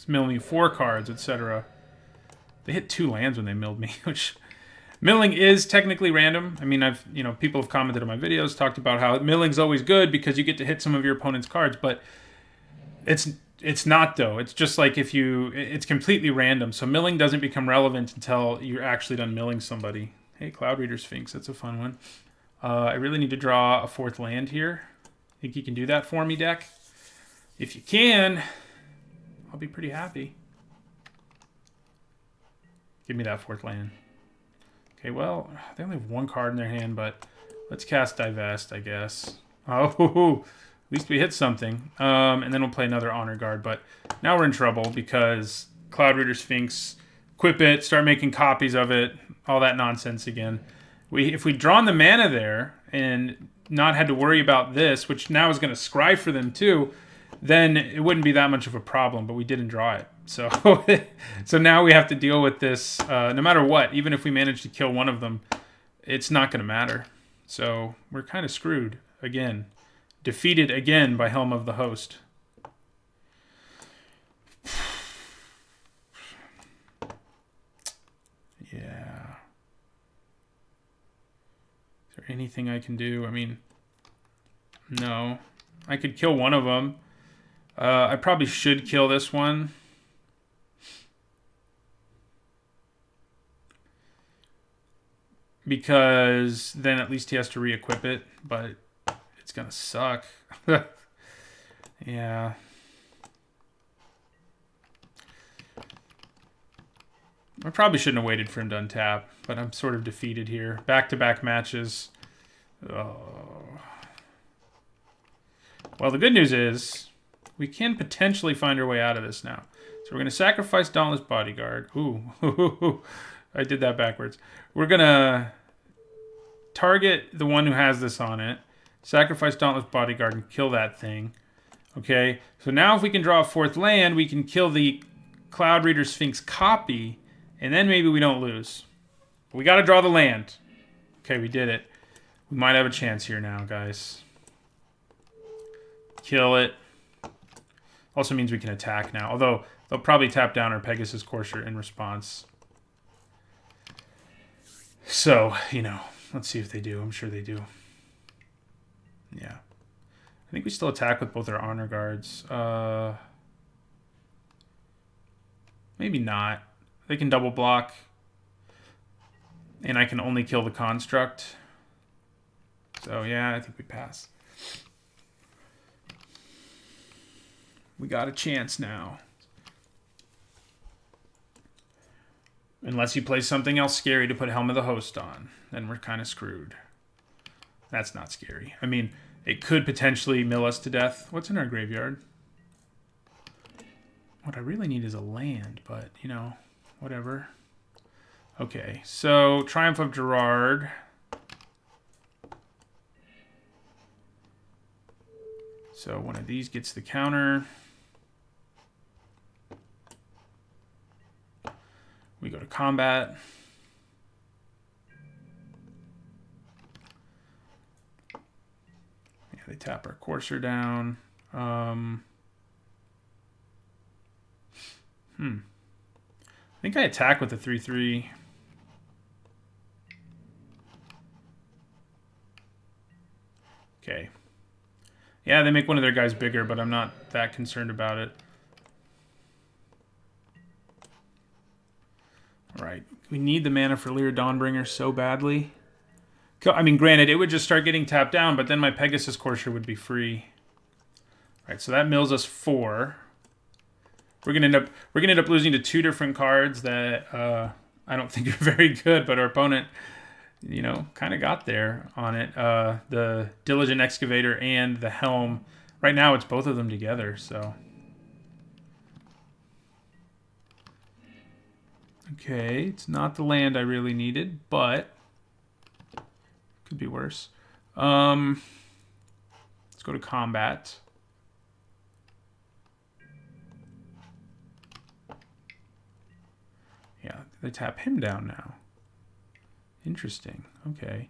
mill me 4 cards, etc. They hit 2 lands when they milled me, which milling is technically random. I mean, people have commented on my videos, talked about how milling's always good because you get to hit some of your opponent's cards, but it's not, though. It's just like it's completely random. So milling doesn't become relevant until you're actually done milling somebody. Hey, Cloud Reader Sphinx, that's a fun one. I really need to draw a 4th land here. Think you can do that for me, deck? If you can, I'll be pretty happy. Give me that 4th land. Okay, well, they only have 1 card in their hand, but let's cast Divest, I guess. Oh, at least we hit something. And then we'll play another Honor Guard. But now we're in trouble because Cloud Reader Sphinx, equip it, start making copies of it, all that nonsense again. If we'd drawn the mana there and not had to worry about this, which now is going to scry for them too, then it wouldn't be that much of a problem, but we didn't draw it. So so now we have to deal with this no matter what. Even if we manage to kill one of them, it's not going to matter. So we're kind of screwed again. Defeated again by Helm of the Host. Yeah. Is there anything I can do? I mean, no. I could kill one of them. I probably should kill this one. Because then at least he has to re-equip it, but it's gonna suck. Yeah. I probably shouldn't have waited for him to untap, but I'm sort of defeated here. Back-to-back matches. Oh. Well, the good news is we can potentially find our way out of this now. So we're going to sacrifice Dauntless Bodyguard. Ooh, I did that backwards. We're going to target the one who has this on it, sacrifice Dauntless Bodyguard, and kill that thing. Okay, so now if we can draw a 4th land, we can kill the Cloud Reader Sphinx copy, and then maybe we don't lose. But we got to draw the land. Okay, we did it. We might have a chance here now, guys. Kill it. Also means we can attack now. Although, they'll probably tap down our Pegasus Courser in response. So, let's see if they do. I'm sure they do. Yeah. I think we still attack with both our Honor Guards. Maybe not. They can double block. And I can only kill the Construct. So, yeah, I think we pass. We got a chance now. Unless he plays something else scary to put Helm of the Host on. Then we're kind of screwed. That's not scary. I mean, it could potentially mill us to death. What's in our graveyard? What I really need is a land, but, whatever. Okay, so Triumph of Gerard. So one of these gets the counter. We We go to combat. Yeah, they tap our courser down. I think I attack with the 3/3. Okay. Yeah, they make one of their guys bigger, but I'm not that concerned about it. All right. We need the mana for Lyra Dawnbringer so badly. I mean, granted, it would just start getting tapped down, but then my Pegasus Courser would be free. All right, so that mills us 4. We're gonna end up losing to 2 different cards that I don't think are very good, but our opponent, you know, kind of got there on it. The Diligent Excavator and the Helm. Right now, it's both of them together. So, okay, it's not the land I really needed, but could be worse. Let's go to combat. Yeah, they tap him down now. Interesting. Okay.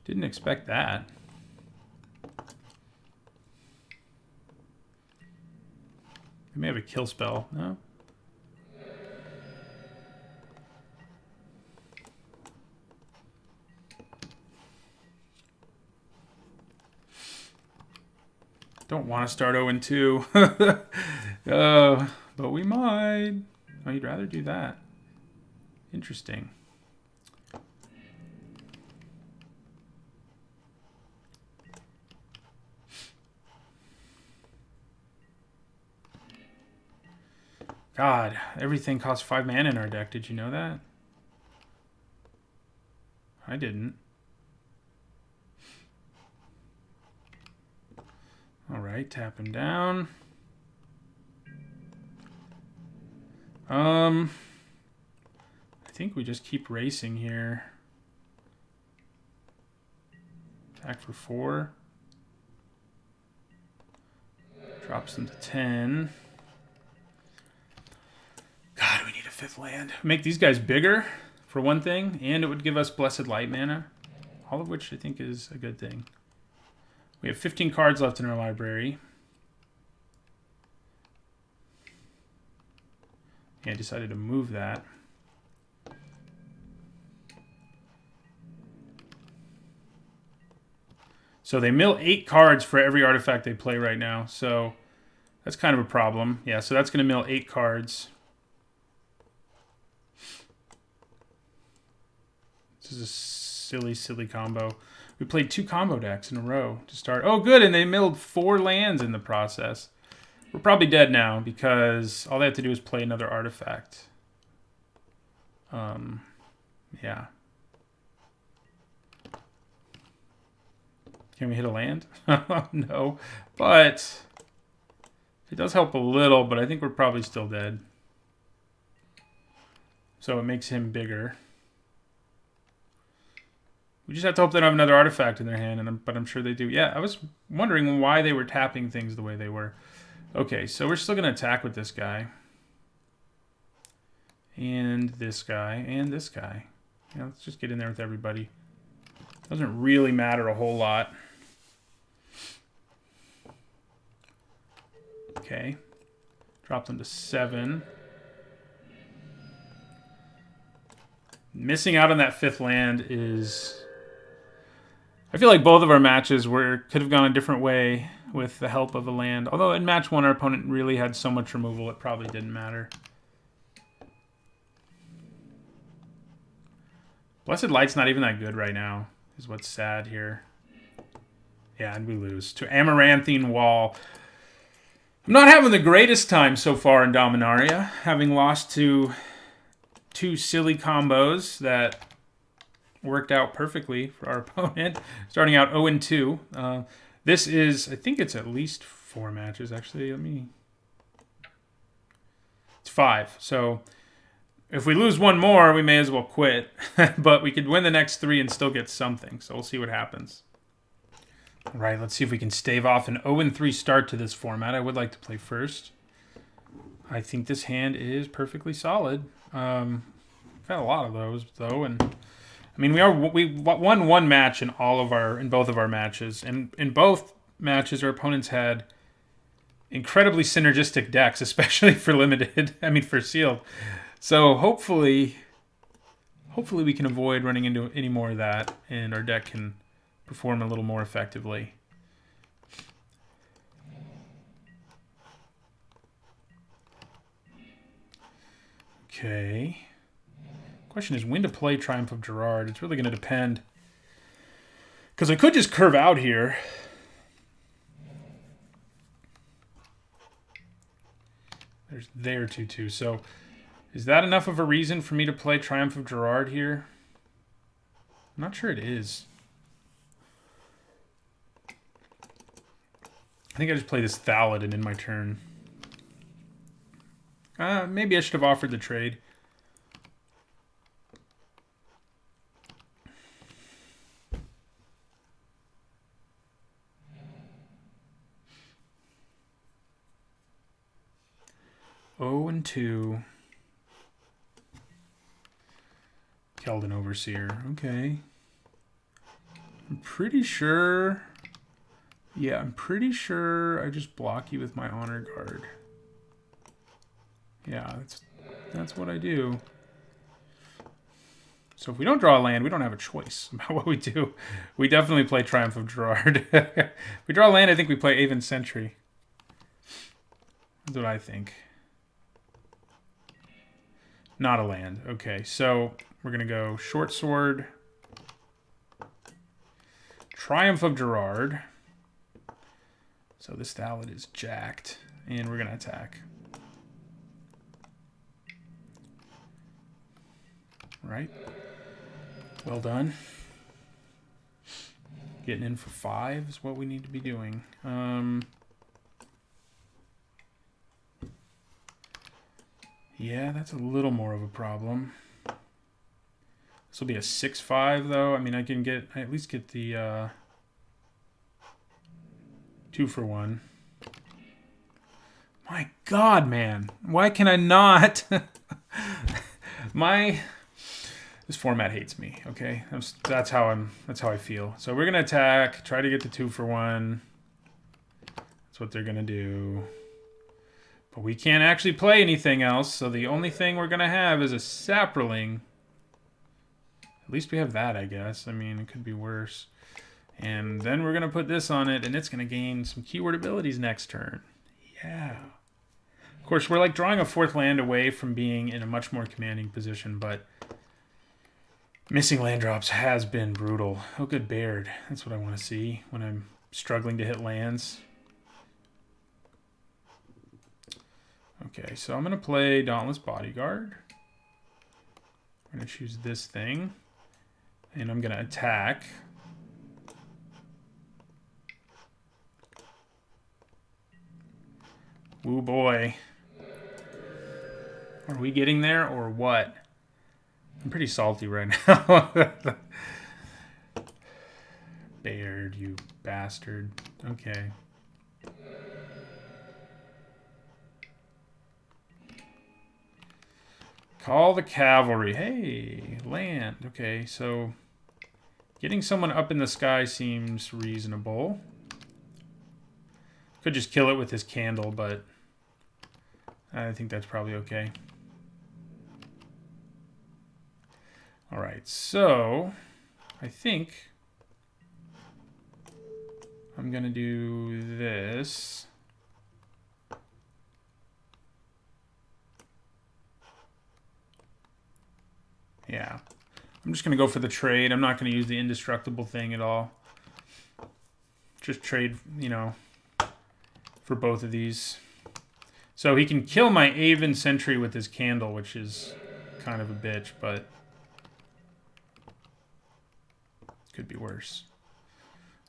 Didn't expect that. They may have a kill spell. No? Don't want to start 0-2. But we might. Oh, you'd rather do that. Interesting. God, everything costs 5 mana in our deck. Did you know that? I didn't. All right, tap him down. I think we just keep racing here. Attack for 4. Drops them to 10. God, we need a 5th land. Make these guys bigger, for one thing, and it would give us Blessed Light mana, all of which I think is a good thing. We have 15 cards left in our library. Yeah, I decided to move that. So they mill 8 cards for every artifact they play right now. So that's kind of a problem. Yeah, so that's going to mill 8 cards. This is a silly, silly combo. We played 2 combo decks in a row to start. Oh, good, and they milled 4 lands in the process. We're probably dead now because all they have to do is play another artifact. Yeah. Can we hit a land? No. But it does help a little, but I think we're probably still dead. So it makes him bigger. We just have to hope they don't have another artifact in their hand, but I'm sure they do. Yeah, I was wondering why they were tapping things the way they were. Okay, so we're still going to attack with this guy. And this guy. And this guy. Yeah, let's just get in there with everybody. Doesn't really matter a whole lot. Okay. Drop them to 7. Missing out on that 5th land is... I feel like both of our matches could have gone a different way with the help of a land. Although in match 1, our opponent really had so much removal, it probably didn't matter. Blessed Light's not even that good right now, is what's sad here. Yeah, and we lose to Amaranthine Wall. I'm not having the greatest time so far in Dominaria, having lost to 2 silly combos that worked out perfectly for our opponent. Starting out 0-2. This is, I think it's at least 4 matches, actually. It's 5. So if we lose 1 more, we may as well quit. But we could win the next 3 and still get something. So we'll see what happens. All right, let's see if we can stave off an 0-3 start to this format. I would like to play first. I think this hand is perfectly solid. We've had a lot of those though, and I mean we won one match in both of our matches, and in both matches our opponents had incredibly synergistic decks, especially for limited. I mean for sealed. So hopefully we can avoid running into any more of that, and our deck can perform a little more effectively. Okay. Question is when to play Triumph of Gerard. It's really going to depend. Because I could just curve out here. There's there 2/2. So is that enough of a reason for me to play Triumph of Gerard here? I'm not sure it is. I think I just play this Thallid and end my turn. Maybe I should have offered the trade. Oh and 2. Keldon Overseer. Okay. I'm pretty sure... Yeah, I'm pretty sure I just block you with my Honor Guard. Yeah, that's what I do. So if we don't draw a land, we don't have a choice about what we do. We definitely play Triumph of Gerard. If we draw a land, I think we play Aven Sentry. That's what I think. Not a land. Okay, so we're going to go Short Sword. Triumph of Gerard. So this Thallid is jacked, and we're going to attack. Right. Well done. Getting in for 5 is what we need to be doing. Yeah, that's a little more of a problem. This will be a 6/5 though. I mean, I at least get the 2-for-1. My God, man. Why can I not? This format hates me, okay? That's how I feel. So we're gonna attack, try to get the 2-for-1. That's what they're gonna do. But we can't actually play anything else, so the only thing we're gonna have is a Saproling. At least we have that, I guess. I mean, it could be worse. And then we're gonna put this on it, and it's gonna gain some keyword abilities next turn. Yeah. Of course, we're like drawing a 4th land away from being in a much more commanding position, but missing land drops has been brutal. Oh, good Baird. That's what I want to see when I'm struggling to hit lands. Okay, so I'm going to play Dauntless Bodyguard. I'm going to choose this thing. And I'm going to attack. Woo boy. Are we getting there or what? I'm pretty salty right now. Baird, you bastard. Okay. Call the cavalry. Hey, land. Okay, so getting someone up in the sky seems reasonable. Could just kill it with his candle, but I think that's probably okay. All right, so I think I'm going to do this. Yeah, I'm just going to go for the trade. I'm not going to use the indestructible thing at all. Just trade, you know, for both of these. So he can kill my Aven Sentry with his candle, which is kind of a bitch, but could be worse.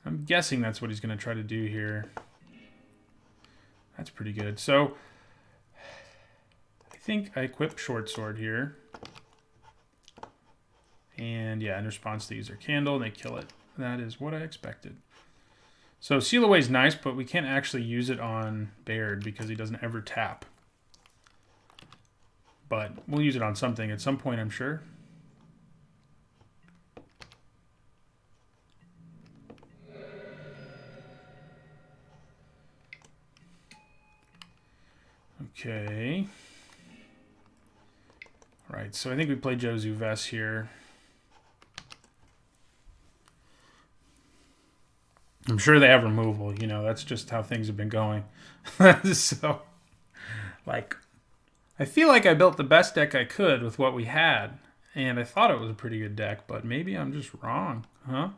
I'm guessing that's what he's going to try to do here. That's pretty good. So I think I equip Short Sword here. And yeah, in response they use their candle and they kill it. That is what I expected. So Seal Away is nice, but we can't actually use it on Baird because he doesn't ever tap. But we'll use it on something at some point, I'm sure. Okay. All right, so I think we play Jozu Vess here. I'm sure they have removal. You know, that's just how things have been going. So, like, I feel like I built the best deck I could with what we had. And I thought it was a pretty good deck, but maybe I'm just wrong. Huh?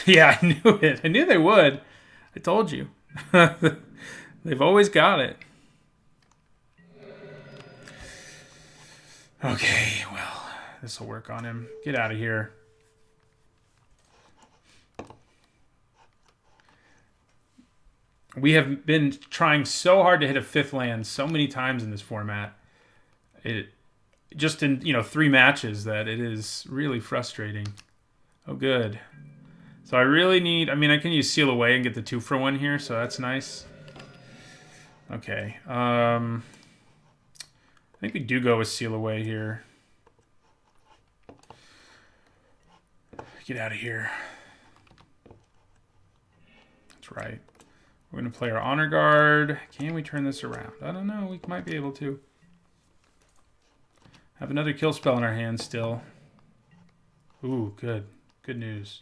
Yeah, I knew it. I knew they would. I told you. They've always got it. Okay, well, this will work on him. Get out of here. We have been trying so hard to hit a 5th land so many times in this format. It just in, 3 matches that it is really frustrating. Oh, good. So I really need... I mean, I can use Seal Away and get the 2-for-1 here, so that's nice. Okay. I think we do go with Seal Away here. Get out of here. That's right. We're going to play our Honor Guard. Can we turn this around? I don't know. We might be able to. Have another kill spell in our hand still. Ooh, good. Good news.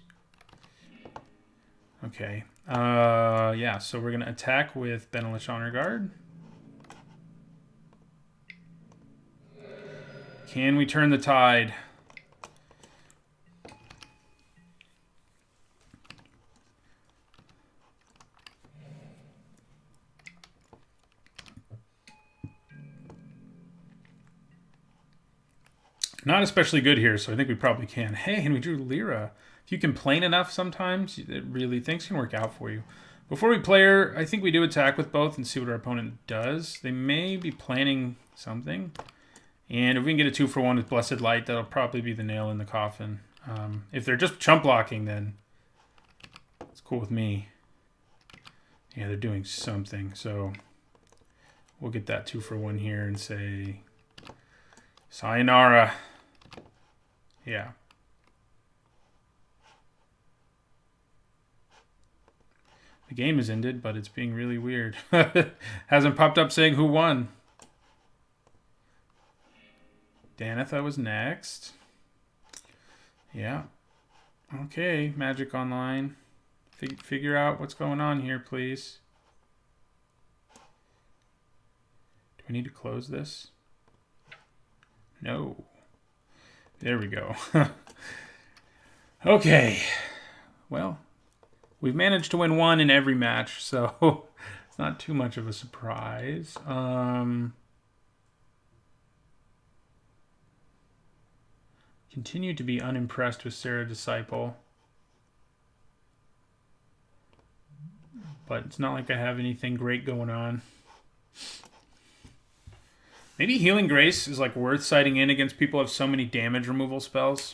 Okay. Yeah, so we're going to attack with Benelish Honor Guard. Can we turn the tide? Not especially good here, so I think we probably can. Hey, and we drew Lyra. If you complain enough sometimes, things can work out for you. Before we play her, I think we do attack with both and see what our opponent does. They may be planning something. And if we can get a 2-for-1 with Blessed Light, that'll probably be the nail in the coffin. If they're just chump blocking, then it's cool with me. Yeah, they're doing something. So we'll get that 2-for-1 here and say, sayonara. Yeah. The game is ended, but it's being really weird. Hasn't popped up saying who won. Danitha was next. Yeah. Okay, Magic Online. Figure out what's going on here, please. Do we need to close this? No. There we go. Okay. Well, we've managed to win 1 in every match, so it's not too much of a surprise. Continue to be unimpressed with Sarah Disciple. But it's not like I have anything great going on. Maybe Healing Grace is like worth siding in against people who have so many damage removal spells.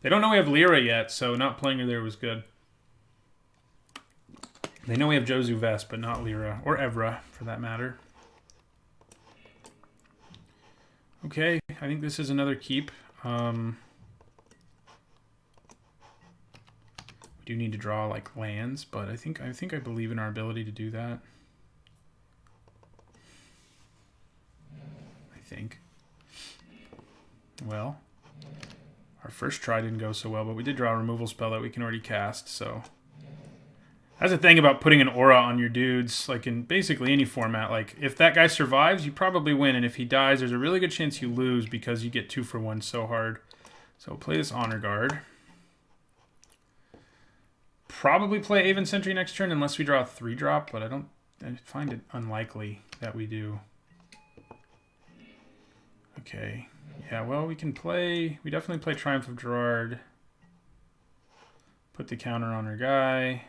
They don't know we have Lyra yet, so not playing her there was good. They know we have Jozu Vess, but not Lyra. Or Evra, for that matter. Okay, I think this is another keep. We do need to draw like lands, but I think I believe in our ability to do that. I think. Well, our first try didn't go so well, but we did draw a removal spell that we can already cast, so. That's the thing about putting an aura on your dudes, like in basically any format. Like, if that guy survives, you probably win, and if he dies, there's a really good chance you lose because you get 2-for-1 so hard. So play this Honor Guard. Probably play Aven Sentry next turn unless we draw a 3-drop, but I find it unlikely that we do. Okay. Yeah, well, we definitely play Triumph of Gerard. Put the counter on our guy.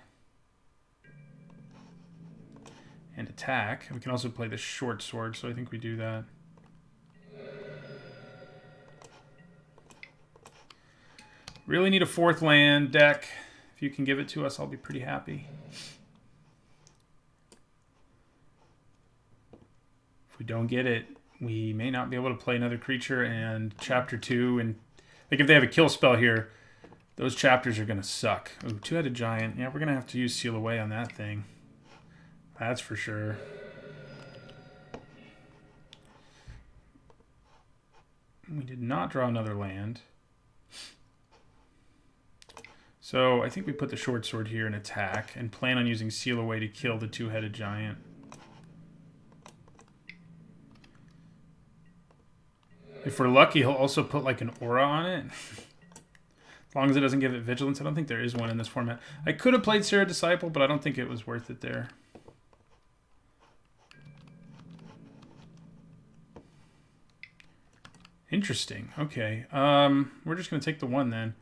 And attack. We can also play the short sword, so I think we do that. Really need a 4th land deck. If you can give it to us, I'll be pretty happy. If we don't get it, we may not be able to play another creature, and chapter 2, and like if they have a kill spell here, those chapters are going to suck. Ooh, two-headed giant. Yeah, we're going to have to use Seal Away on that thing. That's for sure. We did not draw another land. So I think we put the short sword here and attack and plan on using Seal Away to kill the two-headed giant. If we're lucky, he'll also put like an aura on it. As long as it doesn't give it vigilance. I don't think there is one in this format. I could have played Sarah Disciple, but I don't think it was worth it there. Interesting. Okay. We're just going to take the 1 then.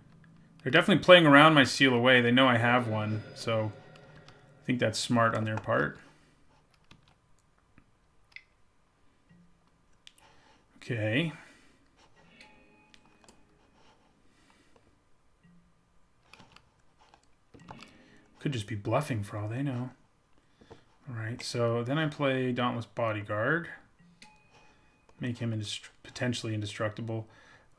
They're definitely playing around my Seal Away. They know I have one, so I think that's smart on their part. Okay. Could just be bluffing for all they know. Alright, so then I play Dauntless Bodyguard. Make him potentially indestructible.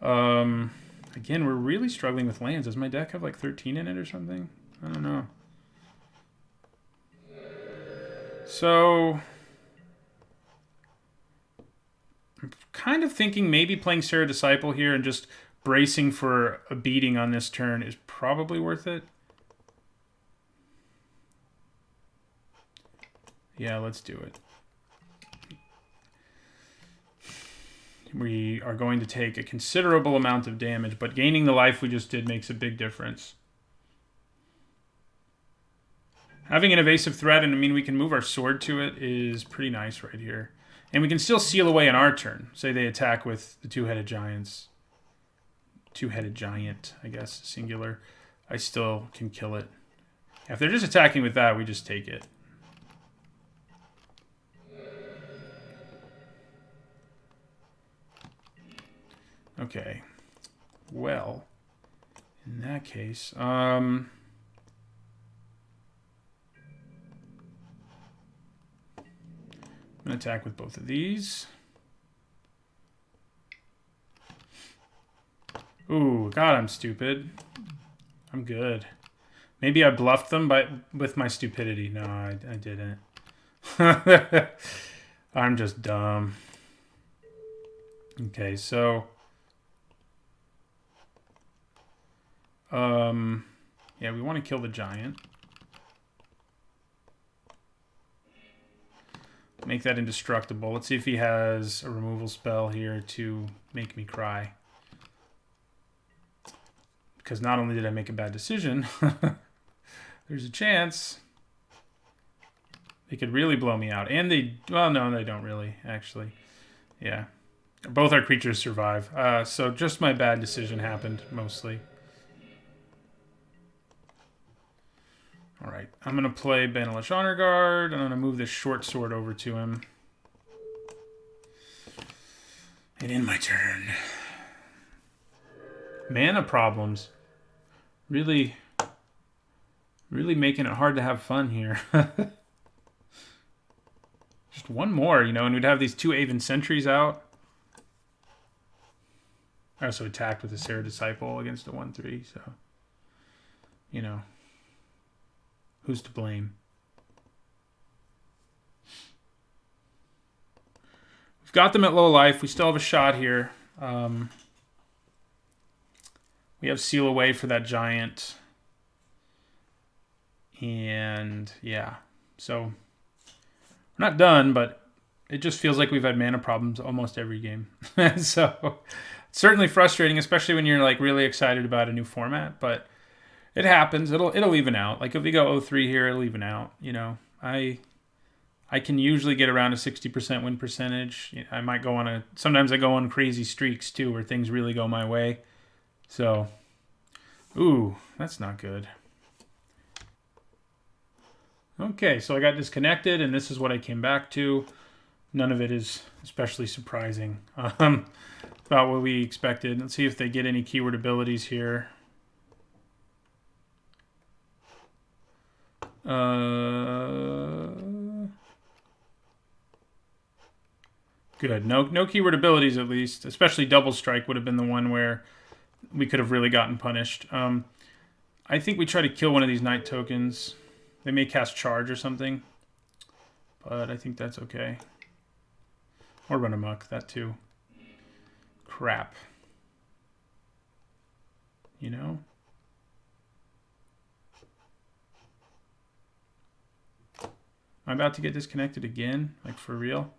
Again, we're really struggling with lands. Does my deck have like 13 in it or something? I don't know. So I'm kind of thinking maybe playing Sarah Disciple here and just bracing for a beating on this turn is probably worth it. Yeah, let's do it. We are going to take a considerable amount of damage, but gaining the life we just did makes a big difference. Having an evasive threat, and I mean we can move our sword to it, is pretty nice right here. And we can still Seal Away on our turn. Say they attack with the two-headed giants. Two-headed giant, I guess, singular. I still can kill it. If they're just attacking with that, we just take it. Okay. Well, in that case, I'm going to attack with both of these. Ooh, God, I'm stupid. I'm good. Maybe I bluffed them with my stupidity. No, I didn't. I'm just dumb. Okay, so... yeah, we want to kill the giant. Make that indestructible. Let's see if he has a removal spell here to make me cry. Because not only did I make a bad decision, there's a chance they could really blow me out. And they, well, no, they don't really, actually. Yeah. Both our creatures survive. So just my bad decision happened, mostly. Alright, I'm going to play Banalish Honor Guard. I'm going to move this short sword over to him. And in my turn. Mana problems. Really making it hard to have fun here. Just one more, you know, and we'd have these two Aven Sentries out. I also attacked with a Sarah Disciple against a 1/3, so, you know. Who's to blame? We've got them at low life. We still have a shot here. We have Seal Away for that giant. And, yeah. So, we're not done, but it just feels like we've had mana problems almost every game. So, it's certainly frustrating, especially when you're, like, really excited about a new format, but... it happens. It'll even out. Like if we go 0-3 here, it'll even out. You know, I can usually get around a 60% win percentage. I might go on sometimes I go on crazy streaks too, where things really go my way. So, ooh, that's not good. Okay, so I got disconnected, and this is what I came back to. None of it is especially surprising. About what we expected. Let's see if they get any keyword abilities here. Good. No keyword abilities, at least. Especially Double Strike would have been the one where we could have really gotten punished. I think we try to kill one of these Knight tokens. They may cast Charge or something. But I think that's okay. Or Run Amok, that too. Crap. You know? I'm about to get disconnected again, like for real.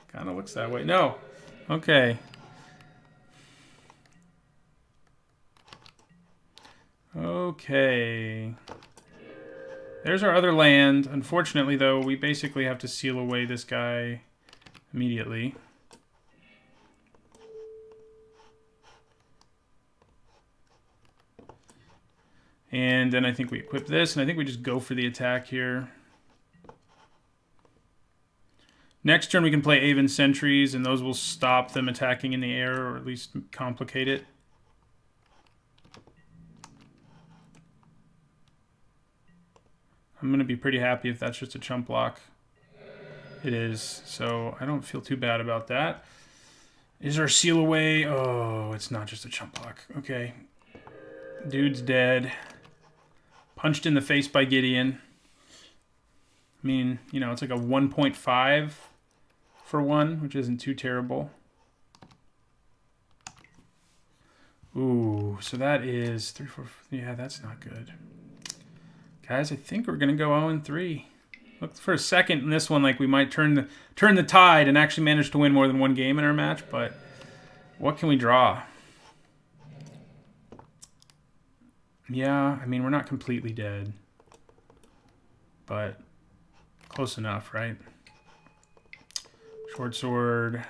Kind of looks that way. No. Okay. Okay. There's our other land. Unfortunately, though, we basically have to seal away this guy immediately. And then I think we equip this, and I think we just go for the attack here. Next turn we can play Aven Sentries, and those will stop them attacking in the air, or at least complicate it. I'm going to be pretty happy if that's just a chump block. It is, so I don't feel too bad about that. Is our seal away? Oh, it's not just a chump block. Okay. Dude's dead. Punched in the face by Gideon. I mean, you know, it's like a 1.5 for 1, which isn't too terrible. Ooh, so that is 3, 4, yeah, that's not good. Guys, I think we're gonna go 0-3. Looked for a second in this one like we might turn the tide and actually manage to win more than one game in our match, but what can we draw? Yeah, I mean, we're not completely dead, but close enough, right? Short sword.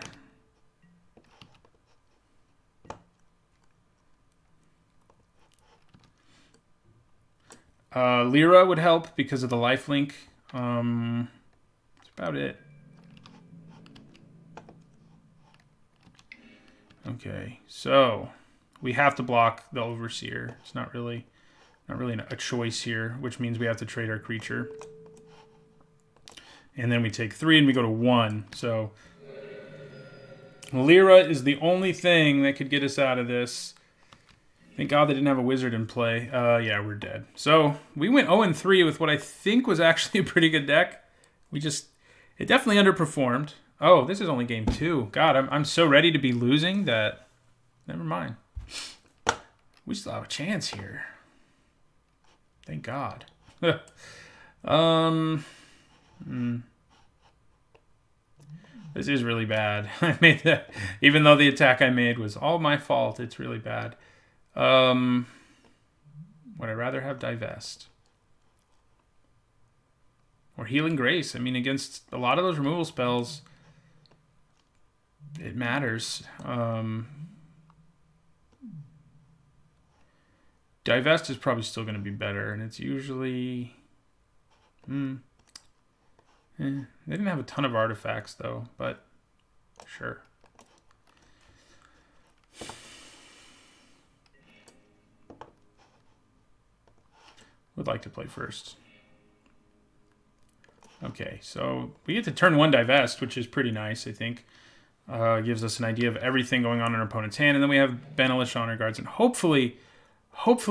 Lyra would help because of the lifelink. That's about it. Okay, so we have to block the Overseer. It's not really a choice here, which means we have to trade our creature. And then we take 3 and we go to 1. So Lyra is the only thing that could get us out of this. Thank God they didn't have a wizard in play. Yeah, we're dead. So we went 0-3 with what I think was actually a pretty good deck. It definitely underperformed. Oh, this is only game 2. God, I'm so ready to be losing that. Never mind. We still have a chance here. Thank God. This is really bad. I made that, even though the attack I made was all my fault. It's really bad. Would I rather have Divest or Healing Grace? I mean, against a lot of those removal spells, it matters. Divest is probably still going to be better, and it's usually... They didn't have a ton of artifacts, though, but sure. Would like to play first. Okay, so we get to turn 1 Divest, which is pretty nice, I think. Gives us an idea of everything going on in our opponent's hand, and then we have Benalish Honor Guards, and hopefully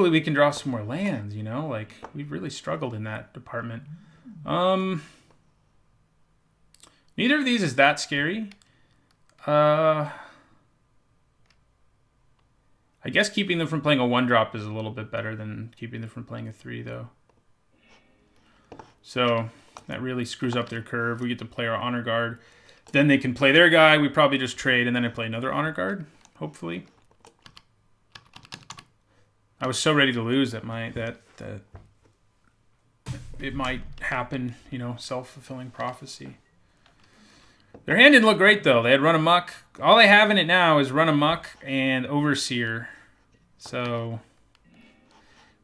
we can draw some more lands, you know? Like, we've really struggled in that department. Neither of these is that scary. I guess keeping them from playing a 1-drop is a little bit better than keeping them from playing a 3, though. So that really screws up their curve. We get to play our Honor Guard. Then they can play their guy. We probably just trade, and then I play another Honor Guard, hopefully. I was so ready to lose that it might happen, you know, self-fulfilling prophecy. Their hand didn't look great, though. They had Run Amok. All they have in it now is Run Amok and Overseer. So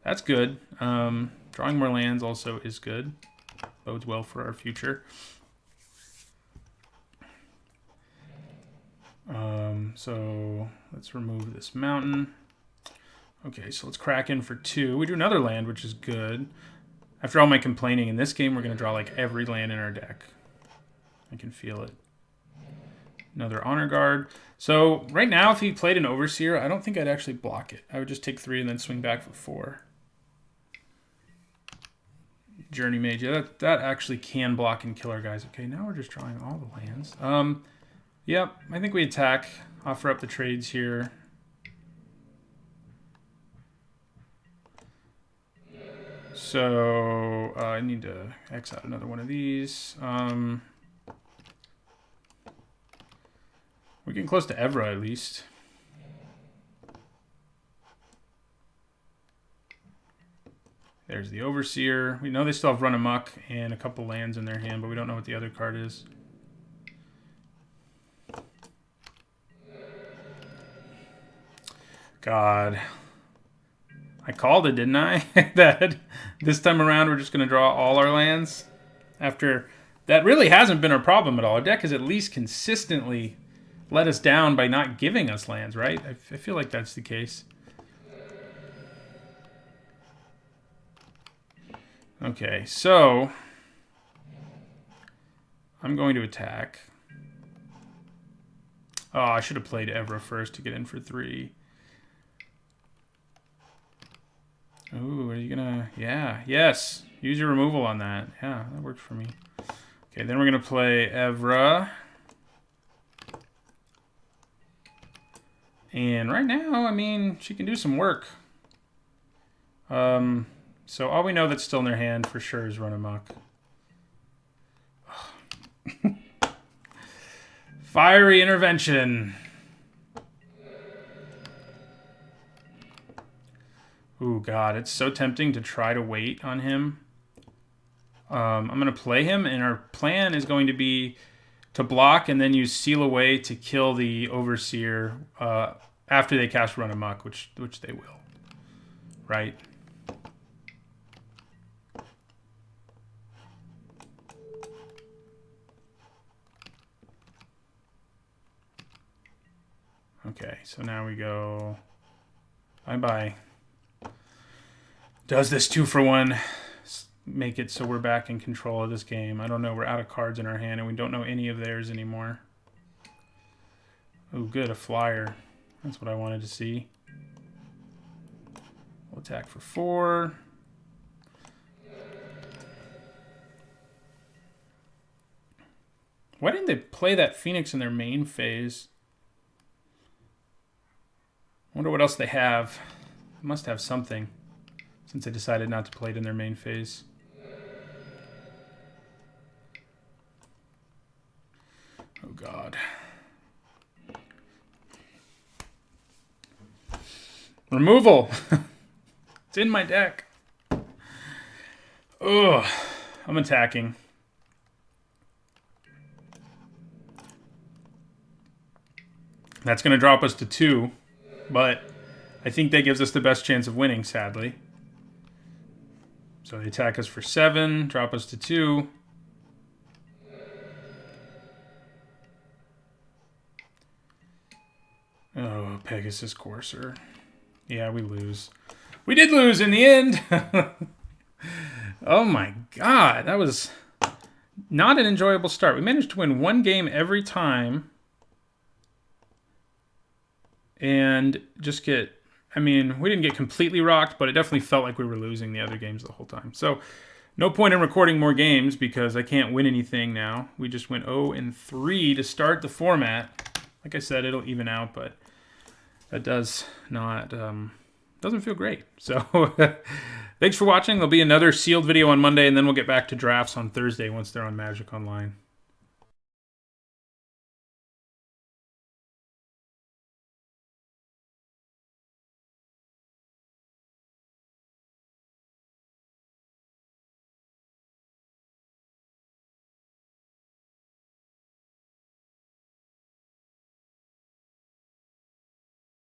that's good. Drawing more lands also is good. Bodes well for our future. So let's remove this mountain. Okay, so let's crack in for 2. We do another land, which is good. After all my complaining in this game, we're going to draw like every land in our deck. I can feel it. Another Honor Guard. So right now, if he played an Overseer, I don't think I'd actually block it. I would just take 3 and then swing back for 4. Journey Mage. Yeah, that actually can block and kill our guys. Okay, now we're just drawing all the lands. Yep, I think we attack. Offer up the trades here. So I need to X out another one of these. We're getting close to Evra at least. There's the Overseer. We know they still have Run Amok and a couple lands in their hand, but we don't know what the other card is. God. I called it, didn't I? That this time around we're just going to draw all our lands. After that really hasn't been a problem at all. Our deck has at least consistently let us down by not giving us lands, right? I feel like that's the case. Okay, so I'm going to attack. Oh, I should have played Evra first to get in for 3. Ooh, are you gonna... Yeah, yes. Use your removal on that. Yeah, that worked for me. Okay, then we're gonna play Evra. And right now, I mean, she can do some work. So all we know that's still in their hand for sure is Run Amok. Fiery Intervention. Ooh, God, it's so tempting to try to wait on him. I'm going to play him, and our plan is going to be to block and then use Seal Away to kill the Overseer after they cast Run Amok, which they will. Right? Okay, so now we go bye-bye. Does this 2-for-1 make it so we're back in control of this game? I don't know. We're out of cards in our hand, and we don't know any of theirs anymore. Oh, good. A flyer. That's what I wanted to see. We'll attack for 4. Why didn't they play that Phoenix in their main phase? I wonder what else they have. They must have something, since they decided not to play it in their main phase. Oh, God. Removal! It's in my deck. Ugh. I'm attacking. That's going to drop us to 2, but I think that gives us the best chance of winning, sadly. So they attack us for 7, drop us to 2. Oh, Pegasus Courser. Yeah, we lose. We did lose in the end! Oh my God, that was not an enjoyable start. We managed to win 1 game every time. And just get... I mean, we didn't get completely rocked, but it definitely felt like we were losing the other games the whole time. So, no point in recording more games because I can't win anything now. We just went 0-3 to start the format. Like I said, it'll even out, but that does not... doesn't feel great. So, thanks for watching. There'll be another sealed video on Monday, and then we'll get back to drafts on Thursday once they're on Magic Online.